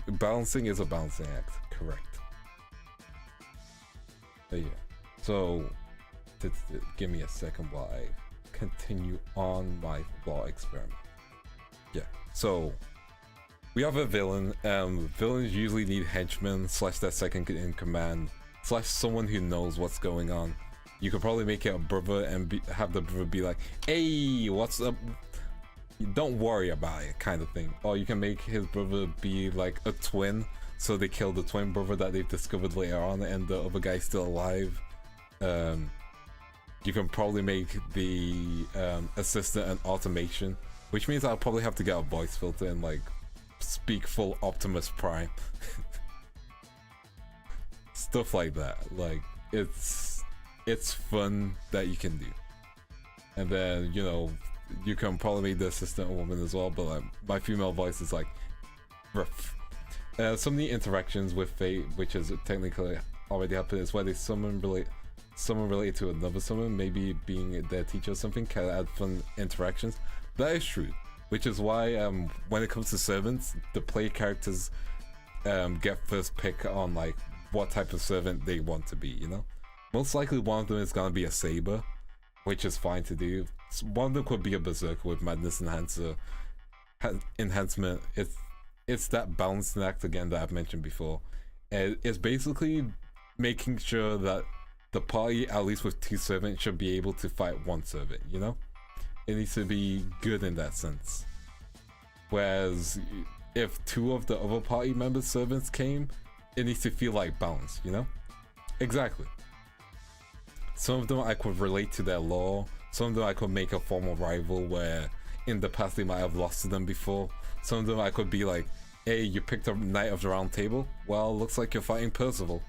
Balancing is a balancing act, correct. But yeah, so give me a second while I continue on my thought experiment. Yeah, so we have a villain. Villains usually need henchmen / their second in command / someone who knows what's going on. You could probably make it a brother and have the brother be like, "Hey, what's up? Don't worry about it," kind of thing. Or you can make his brother be like a twin, so they kill the twin brother that they've discovered later on, and the other guy's still alive. You can probably make the assistant an automation, which means I'll probably have to get a voice filter and like speak full Optimus Prime. Stuff like that. Like it's fun that you can do. And then, you know, you can probably make the assistant a woman as well, but like my female voice is like rough. Some of the interactions with Fate, which is technically already happened, is where they someone related to another summon, maybe being their teacher or something, can add fun interactions. That is true, which is why when it comes to servants, the player characters get first pick on like what type of servant they want to be, you know? Most likely one of them is gonna be a saber, which is fine to do. One of them could be a berserker with madness enhancement. It's that balancing act again that I've mentioned before. It's basically making sure that the party, at least with 2 servants, should be able to fight 1 servant, you know? It needs to be good in that sense. Whereas if 2 of the other party members' servants came, it needs to feel like balance, you know? Exactly. Some of them I could relate to their lore, some of them I could make a formal rival where in the past they might have lost to them before. Some of them I could be like, "Hey, you picked up Knight of the Round Table? Well, looks like you're fighting Percival."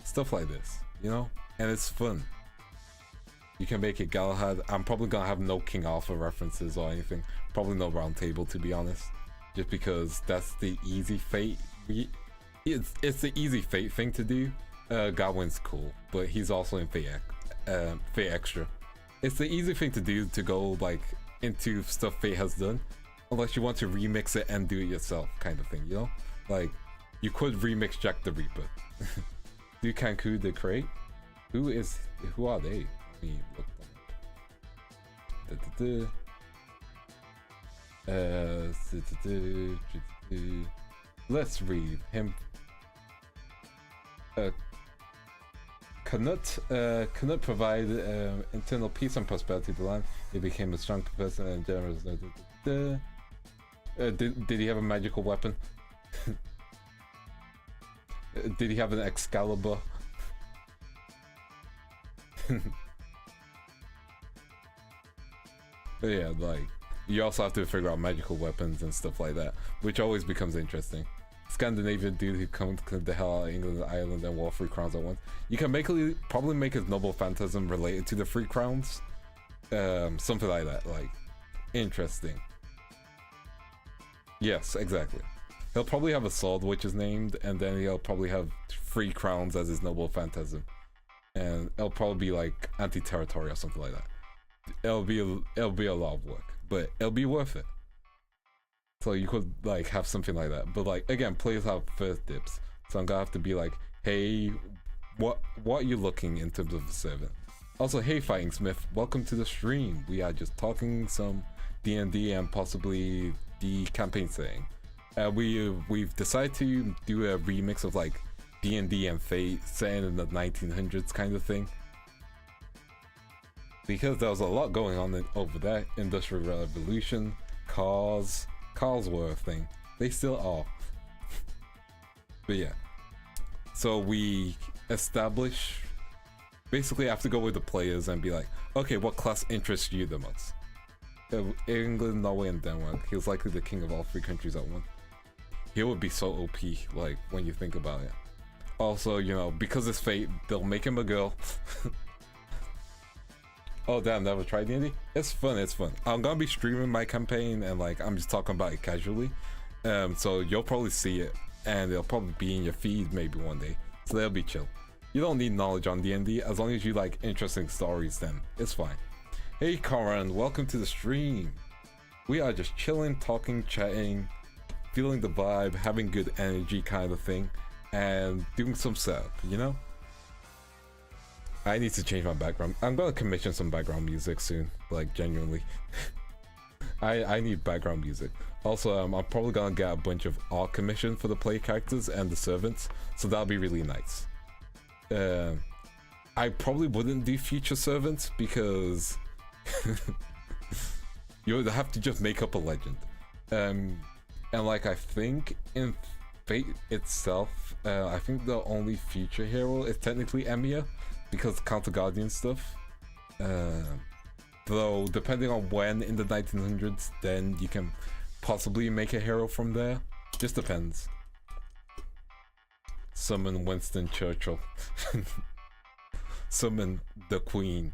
Stuff like this, you know? And it's fun. You can make it Galahad. I'm probably gonna have no King Arthur references or anything. Probably no Round Table, to be honest. Just because that's the easy Fate. It's the easy Fate thing to do. Gawain's cool, but he's also in Fate Extra. It's the easy thing to do to go like into stuff Fate has done, unless you want to remix it and do it yourself, kind of thing, you know? Like, you could remix Jack the Reaper. Do Kanku the Crate? Who are they? Let me look them up. Let's read him. Canut provide internal peace and prosperity to the land. He became a strong person and generous. Did he have a magical weapon? Did he have an Excalibur? But yeah, like, you also have to figure out magical weapons and stuff like that, which always becomes interesting. Scandinavian dude who comes the hell out of England and Ireland and wore 3 crowns at once. You can probably make his noble phantasm related to the 3 crowns. Something like that, like, interesting. Yes, exactly. He'll probably have a sword which is named, and then he'll probably have 3 crowns as his noble phantasm. And it'll probably be like anti-territory or something like that. It'll be a lot of work, but it'll be worth it. So you could like have something like that, but like again, players have first dibs. So I'm gonna have to be like, hey, what are you looking in terms of the servant? Also, hey, Fighting Smith, welcome to the stream. We are just talking some D&D and possibly the campaign setting. We've decided to do a remix of like D&D and Fate set in the 1900s kind of thing, because there was a lot going on over there. Industrial Revolution, cars were a thing. They still are. But yeah, so we establish, basically I have to go with the players and be like, okay, what class interests you the most? England, Norway, and Denmark. He was likely the king of all 3 countries at once. He would be so OP, like, when you think about it. Also, you know, because it's Fate, they'll make him a girl. Oh damn, never tried D&D? It's fun, it's fun. I'm gonna be streaming my campaign and like, I'm just talking about it casually. So you'll probably see it and it'll probably be in your feed maybe one day. So that'll be chill. You don't need knowledge on D&D, as long as you like interesting stories, then it's fine. Hey Karan, welcome to the stream. We are just chilling, talking, chatting, feeling the vibe, having good energy kind of thing. and doing some setup, you know? I need to change my background. I'm gonna commission some background music soon, like genuinely. I need background music. Also, I'm probably gonna get a bunch of art commission for the player characters and the servants, so that'll be really nice. I probably wouldn't do future servants because you would have to just make up a legend. And like I think in Fate itself, I think the only future hero is technically Emiya because counter guardian stuff. Though depending on when in the 1900s, then you can possibly make a hero from there. Just depends. Summon Winston Churchill. Summon the Queen.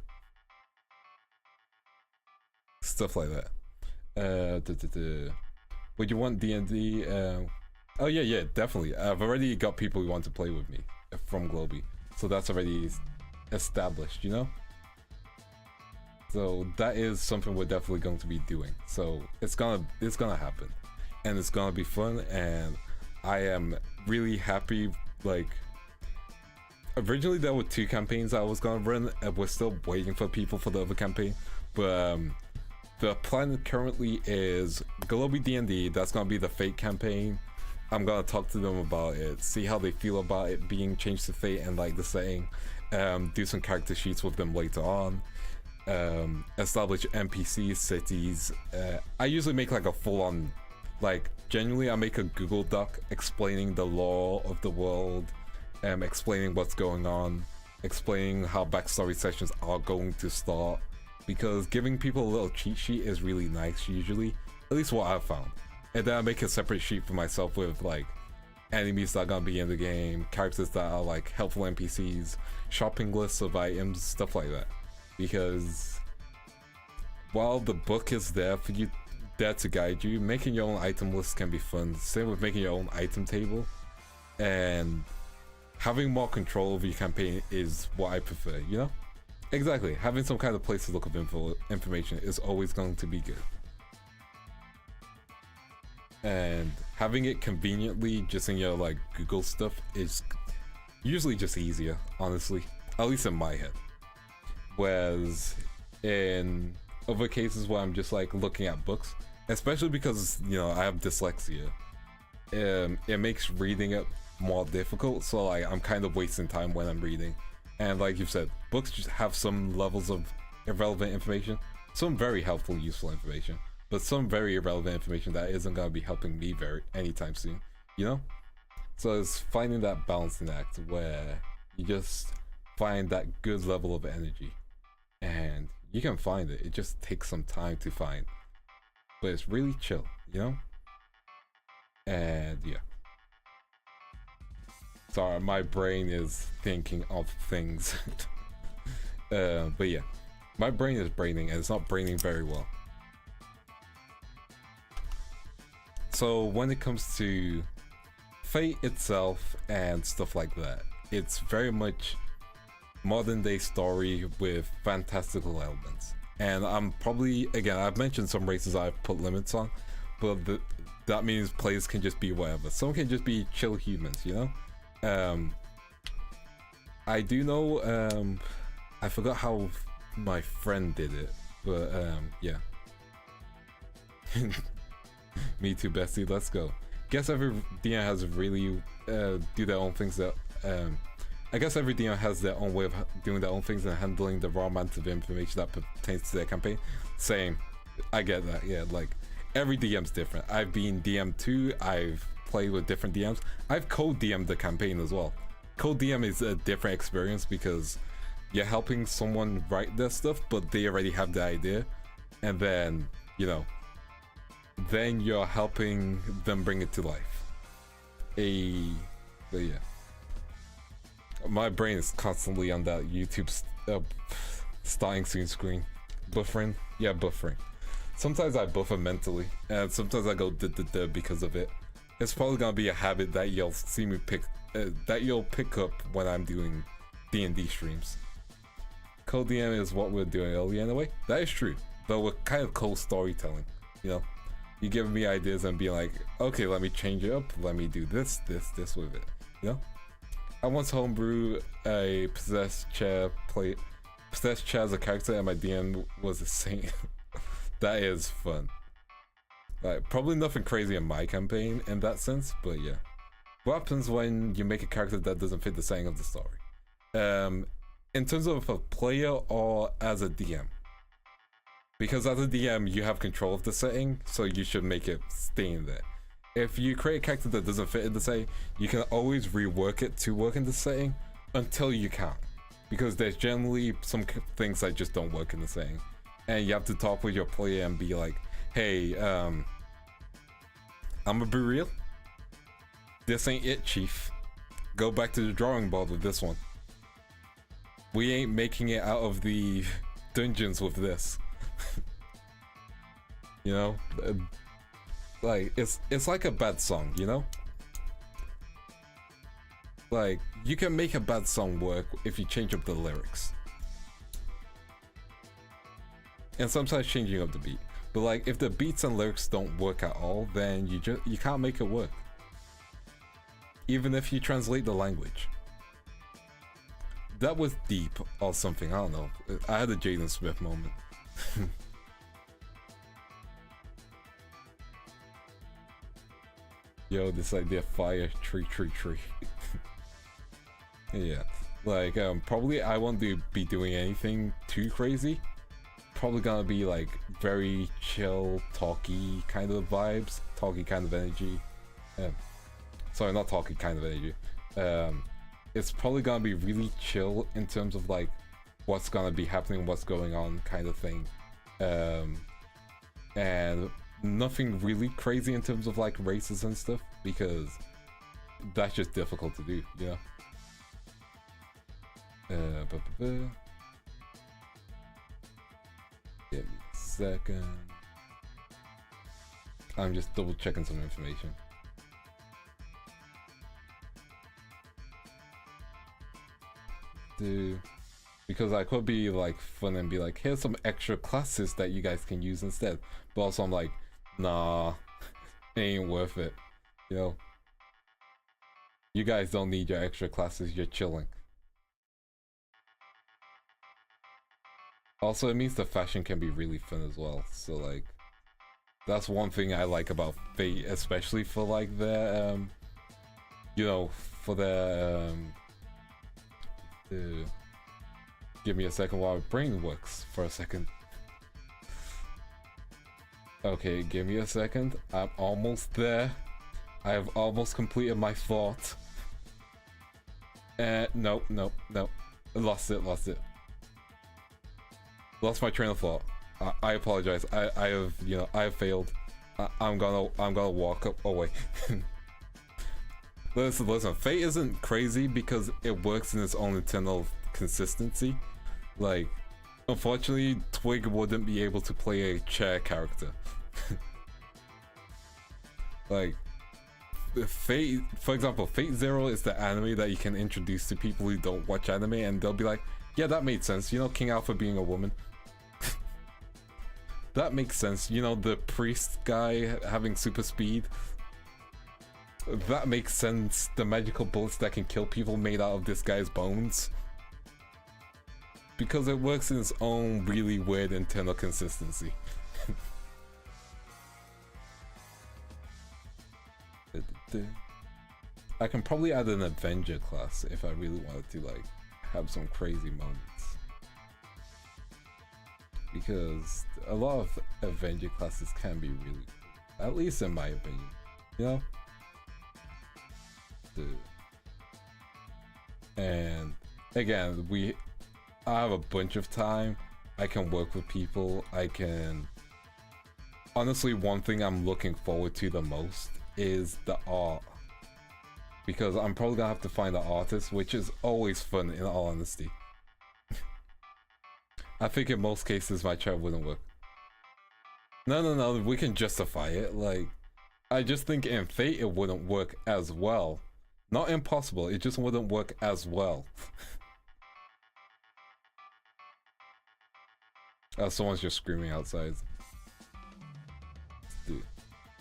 Stuff like that. Would you want D&D? Oh yeah, definitely. I've already got people who want to play with me from Globie, so that's already established, you know. So that is something we're definitely going to be doing. So it's gonna happen, and it's gonna be fun. And I am really happy. Like originally there were 2 campaigns I was gonna run, and we're still waiting for people for the other campaign. But the plan currently is Globie D&D. That's gonna be the Fate campaign. I'm gonna talk to them about it, see how they feel about it being changed to Fate and like the setting. Do some character sheets with them later on. Establish NPCs, cities. I usually make like a full-on, like genuinely I make a Google Doc explaining the lore of the world, explaining what's going on, explaining how backstory sessions are going to start, because giving people a little cheat sheet is really nice usually, at least what I've found. And then I make a separate sheet for myself with like enemies that are gonna be in the game, characters that are like helpful NPCs, shopping lists of items, stuff like that. Because while the book is there for you, there to guide you, making your own item list can be fun. Same with making your own item table, and having more control over your campaign is what I prefer, you know? Exactly, having some kind of place to look up information is always going to be good. And having it conveniently just in your like Google stuff is usually just easier, honestly, at least in my head. Whereas in other cases where I'm just like looking at books, especially because, you know, I have dyslexia, it makes reading it more difficult. So like I'm kind of wasting time when I'm reading. And like you've said, books just have some levels of irrelevant information, some very helpful, useful information, but some very irrelevant information that isn't gonna be helping me anytime soon, you know? So it's finding that balancing act where you just find that good level of energy. And you can find it, it just takes some time to find, but it's really chill, you know? And yeah, sorry, my brain is thinking of things. But yeah, my brain is braining, and it's not braining very well. So when it comes to Fate itself and stuff like that, it's very much modern day story with fantastical elements. And I'm probably, again, I've mentioned some races I've put limits on, but that means players can just be whatever. Some can just be chill humans, you know? I do know, I forgot how my friend did it, but yeah. Me too, bestie, let's go. Guess every DM has really do their own things that I guess every DM has their own way of doing their own things and handling the raw amount of information that pertains to their campaign. Same, I get that, yeah, like every DM's different. I've been DM too, I've played with different DMs. I've co-DM'd the campaign as well. Co-DM is a different experience because you're helping someone write their stuff, but they already have the idea. And then, you know, then you're helping them bring it to life. But yeah. My brain is constantly on that YouTube starting soon screen. Buffering? Yeah, buffering. Sometimes I buffer mentally, and sometimes I go duh because of it. It's probably gonna be a habit that you'll see me pick up when I'm doing D&D streams. Co-DM is what we're doing earlier in a way. That is true, but we're kind of co-storytelling, you know? You give me ideas and be like, okay, let me change it up, let me do this with it. You know, I once homebrew a possessed chair as a character, and my DM was a saint. That is fun. Like, probably nothing crazy in my campaign in that sense, but yeah. What happens when you make a character that doesn't fit the setting of the story? In terms of a player or as a DM? Because as a DM, you have control of the setting, so you should make it stay in there. If you create a character that doesn't fit in the setting, you can always rework it to work in the setting until you can. Because there's generally some things that just don't work in the setting. And you have to talk with your player and be like, hey, I'm gonna be real. This ain't it, chief. Go back to the drawing board with this one. We ain't making it out of the dungeons with this. You know? Like, it's like a bad song, you know? Like, you can make a bad song work if you change up the lyrics. And sometimes changing up the beat. But like, if the beats and lyrics don't work at all, then you can't make it work. Even if you translate the language. That was deep or something, I don't know. I had a Jaden Smith moment. Yo, this idea, fire, tree. Yeah, like, probably I won't be doing anything too crazy. Probably gonna be like very chill, talky kind of vibes, talky kind of energy. Sorry, not talky kind of energy. It's probably gonna be really chill in terms of like what's gonna be happening, what's going on kind of thing. And nothing really crazy in terms of like races and stuff, because that's just difficult to do, you know? Give me a second. I'm just double checking some information. Because I could be like fun and be like, here's some extra classes that you guys can use instead. But also I'm like, nah, it ain't worth it. You know? You guys don't need your extra classes, you're chilling. Also, it means the fashion can be really fun as well. So like, that's one thing I like about Fate, especially for like the, you know, for the, give me a second while my brain works for a second. Okay, give me a second. I'm almost there. I have almost completed my thought. No. Lost it. Lost my train of thought. I apologize. I have, you know, I have failed. I'm gonna walk up away. Listen, Fate isn't crazy because it works in its own internal consistency. Like, unfortunately, Twig wouldn't be able to play a chair character. Like, Fate, for example, Fate Zero is the anime that you can introduce to people who don't watch anime, and they'll be like, yeah, that made sense. You know, King Alpha being a woman. That makes sense. You know, the priest guy having super speed. That makes sense. The magical bullets that can kill people made out of this guy's bones. Because it works in its own really weird internal consistency. I can probably add an Avenger class if I really wanted to like have some crazy moments. Because a lot of Avenger classes can be really cool. At least in my opinion. You know? And again, I have a bunch of time. I can work with people. I can... Honestly, one thing I'm looking forward to the most is the art. Because I'm probably gonna have to find an artist, which is always fun in all honesty. I think in most cases my chat wouldn't work. No, we can justify it. Like, I just think in Fate it wouldn't work as well. Not impossible, it just wouldn't work as well. Someone's just screaming outside. Dude,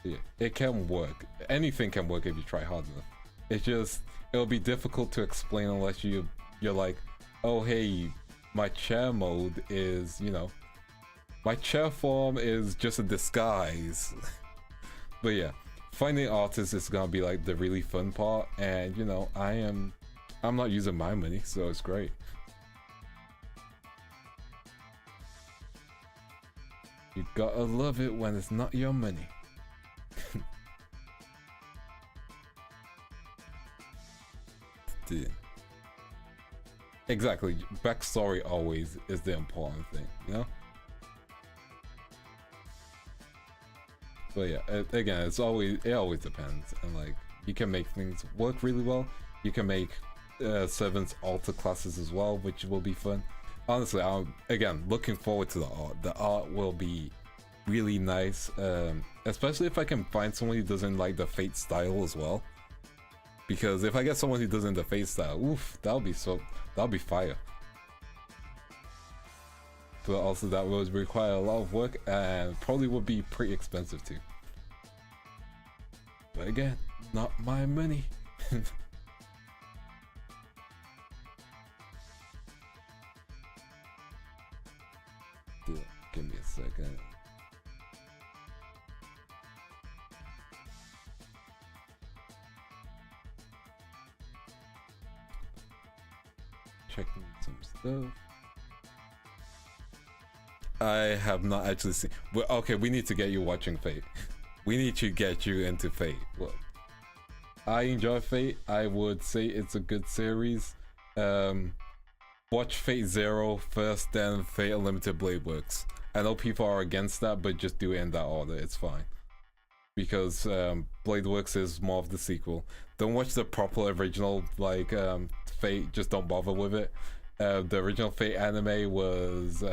yeah, it can work. Anything can work if you try hard enough. It's just, it'll be difficult to explain unless you're like, oh hey, my chair mode is, you know, my chair form is just a disguise. But yeah, finding artists is gonna be like the really fun part, and you know, I'm not using my money, so it's great. You gotta love it when it's not your money. Dude. Exactly, backstory always is the important thing, you know? But yeah, again, it always depends, and like, you can make things work really well. You can make servants alter classes as well, which will be fun. Honestly, I'm again looking forward to the art. The art will be really nice, especially if I can find someone who doesn't like the Fate style as well. Because if I get someone who doesn't the Fate style, oof, that'll be fire. But also that would require a lot of work and probably would be pretty expensive too. But again, not my money. Give me a second. Checking some stuff. I have not actually seen. Well, okay, we need to get you watching Fate. We need to get you into Fate. Well, I enjoy Fate. I would say it's a good series. Watch Fate Zero first, then Fate Unlimited Blade Works. I know people are against that, but just do it in that order. It's fine. Because Blade Works is more of the sequel. Don't watch the proper original, like Fate. Just don't bother with it. The original Fate anime was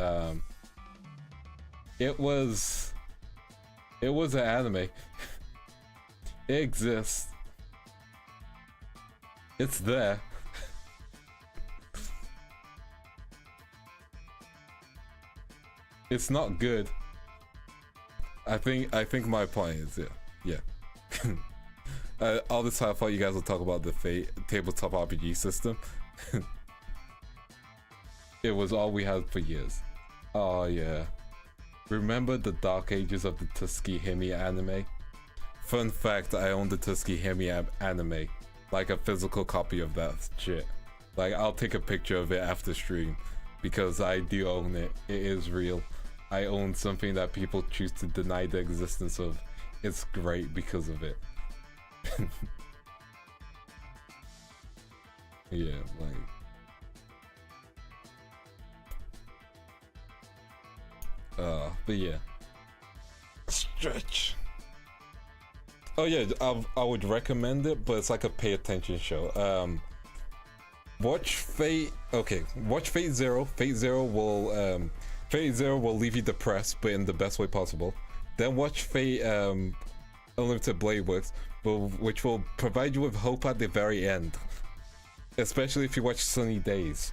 it was an anime. It exists. It's there. It's not good. I think my point is yeah. All this time I thought you guys would talk about the Fate tabletop RPG system. It was all we had for years. Oh yeah. Remember the dark ages of the Tuskegee anime? Fun fact, I own the Tuskegee anime. Like a physical copy of that shit. Like, I'll take a picture of it after stream. Because I do own it. It is real. I own something that people choose to deny the existence of. It's great because of it. Yeah, like... but yeah. Stretch. Oh yeah, I would recommend it, but it's like a pay attention show. Watch Fate. Okay, watch Fate Zero. Fate Zero will leave you depressed, but in the best way possible. Then watch Fate Unlimited Blade Works, which will provide you with hope at the very end. Especially if you watch Sunny Days,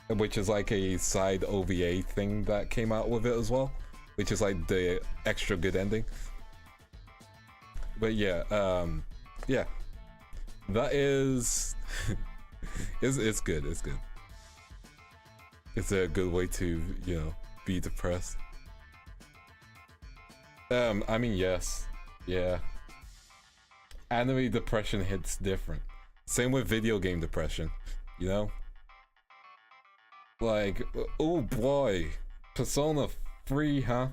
which is like a side OVA thing that came out with it as well, which is like the extra good ending. But yeah, yeah, that is it's good. It's good. It's a good way to, you know, be depressed. I mean, yes, yeah. Anime depression hits different. Same with video game depression, you know? Like, oh boy, Persona 3, huh?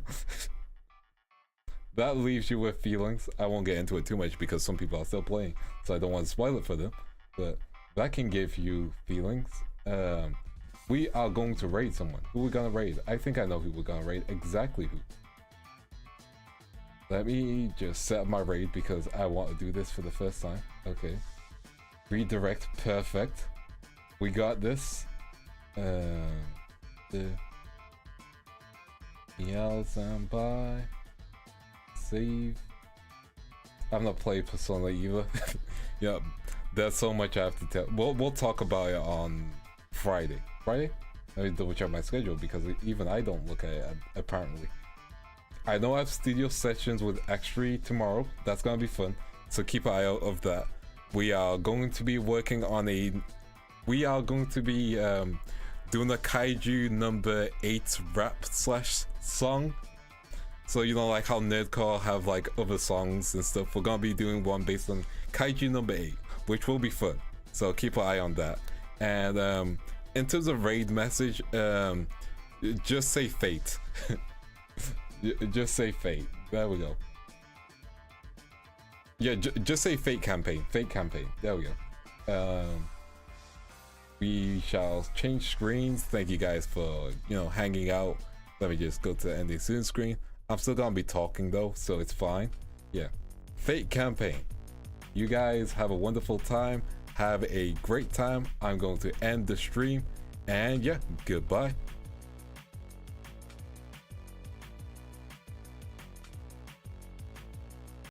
That leaves you with feelings. I won't get into it too much because some people are still playing, so I don't want to spoil it for them. But that can give you feelings. We are going to raid someone. Who we gonna raid? I think I know who we're gonna raid. Exactly who. Let me just set up my raid because I want to do this for the first time. Okay. Redirect. Perfect. We got this. Senpai. Save. I've not played Persona either. Yeah, there's so much I have to tell. We'll talk about it on Friday. Friday? Let me double check my schedule because even I don't look at it apparently. I know I have studio sessions with X3 tomorrow. That's gonna be fun. So keep an eye out of that. we are going to be working on a. We are going to be doing a kaiju number 8 rap slash song. So you know, like how Nerdcore have like other songs and stuff. We're gonna be doing one based on kaiju number 8, which will be fun. So keep an eye on that. And in terms of raid message, just say fate. Just say fate. There we go. Yeah, just say fate campaign. Fate campaign. There we go. We shall change screens. Thank you guys for, you know, hanging out. Let me just go to the ending soon screen. I'm still gonna be talking though, so it's fine. Yeah. Fate campaign. You guys have a wonderful time. Have a great time. I'm going to end the stream. And yeah, goodbye.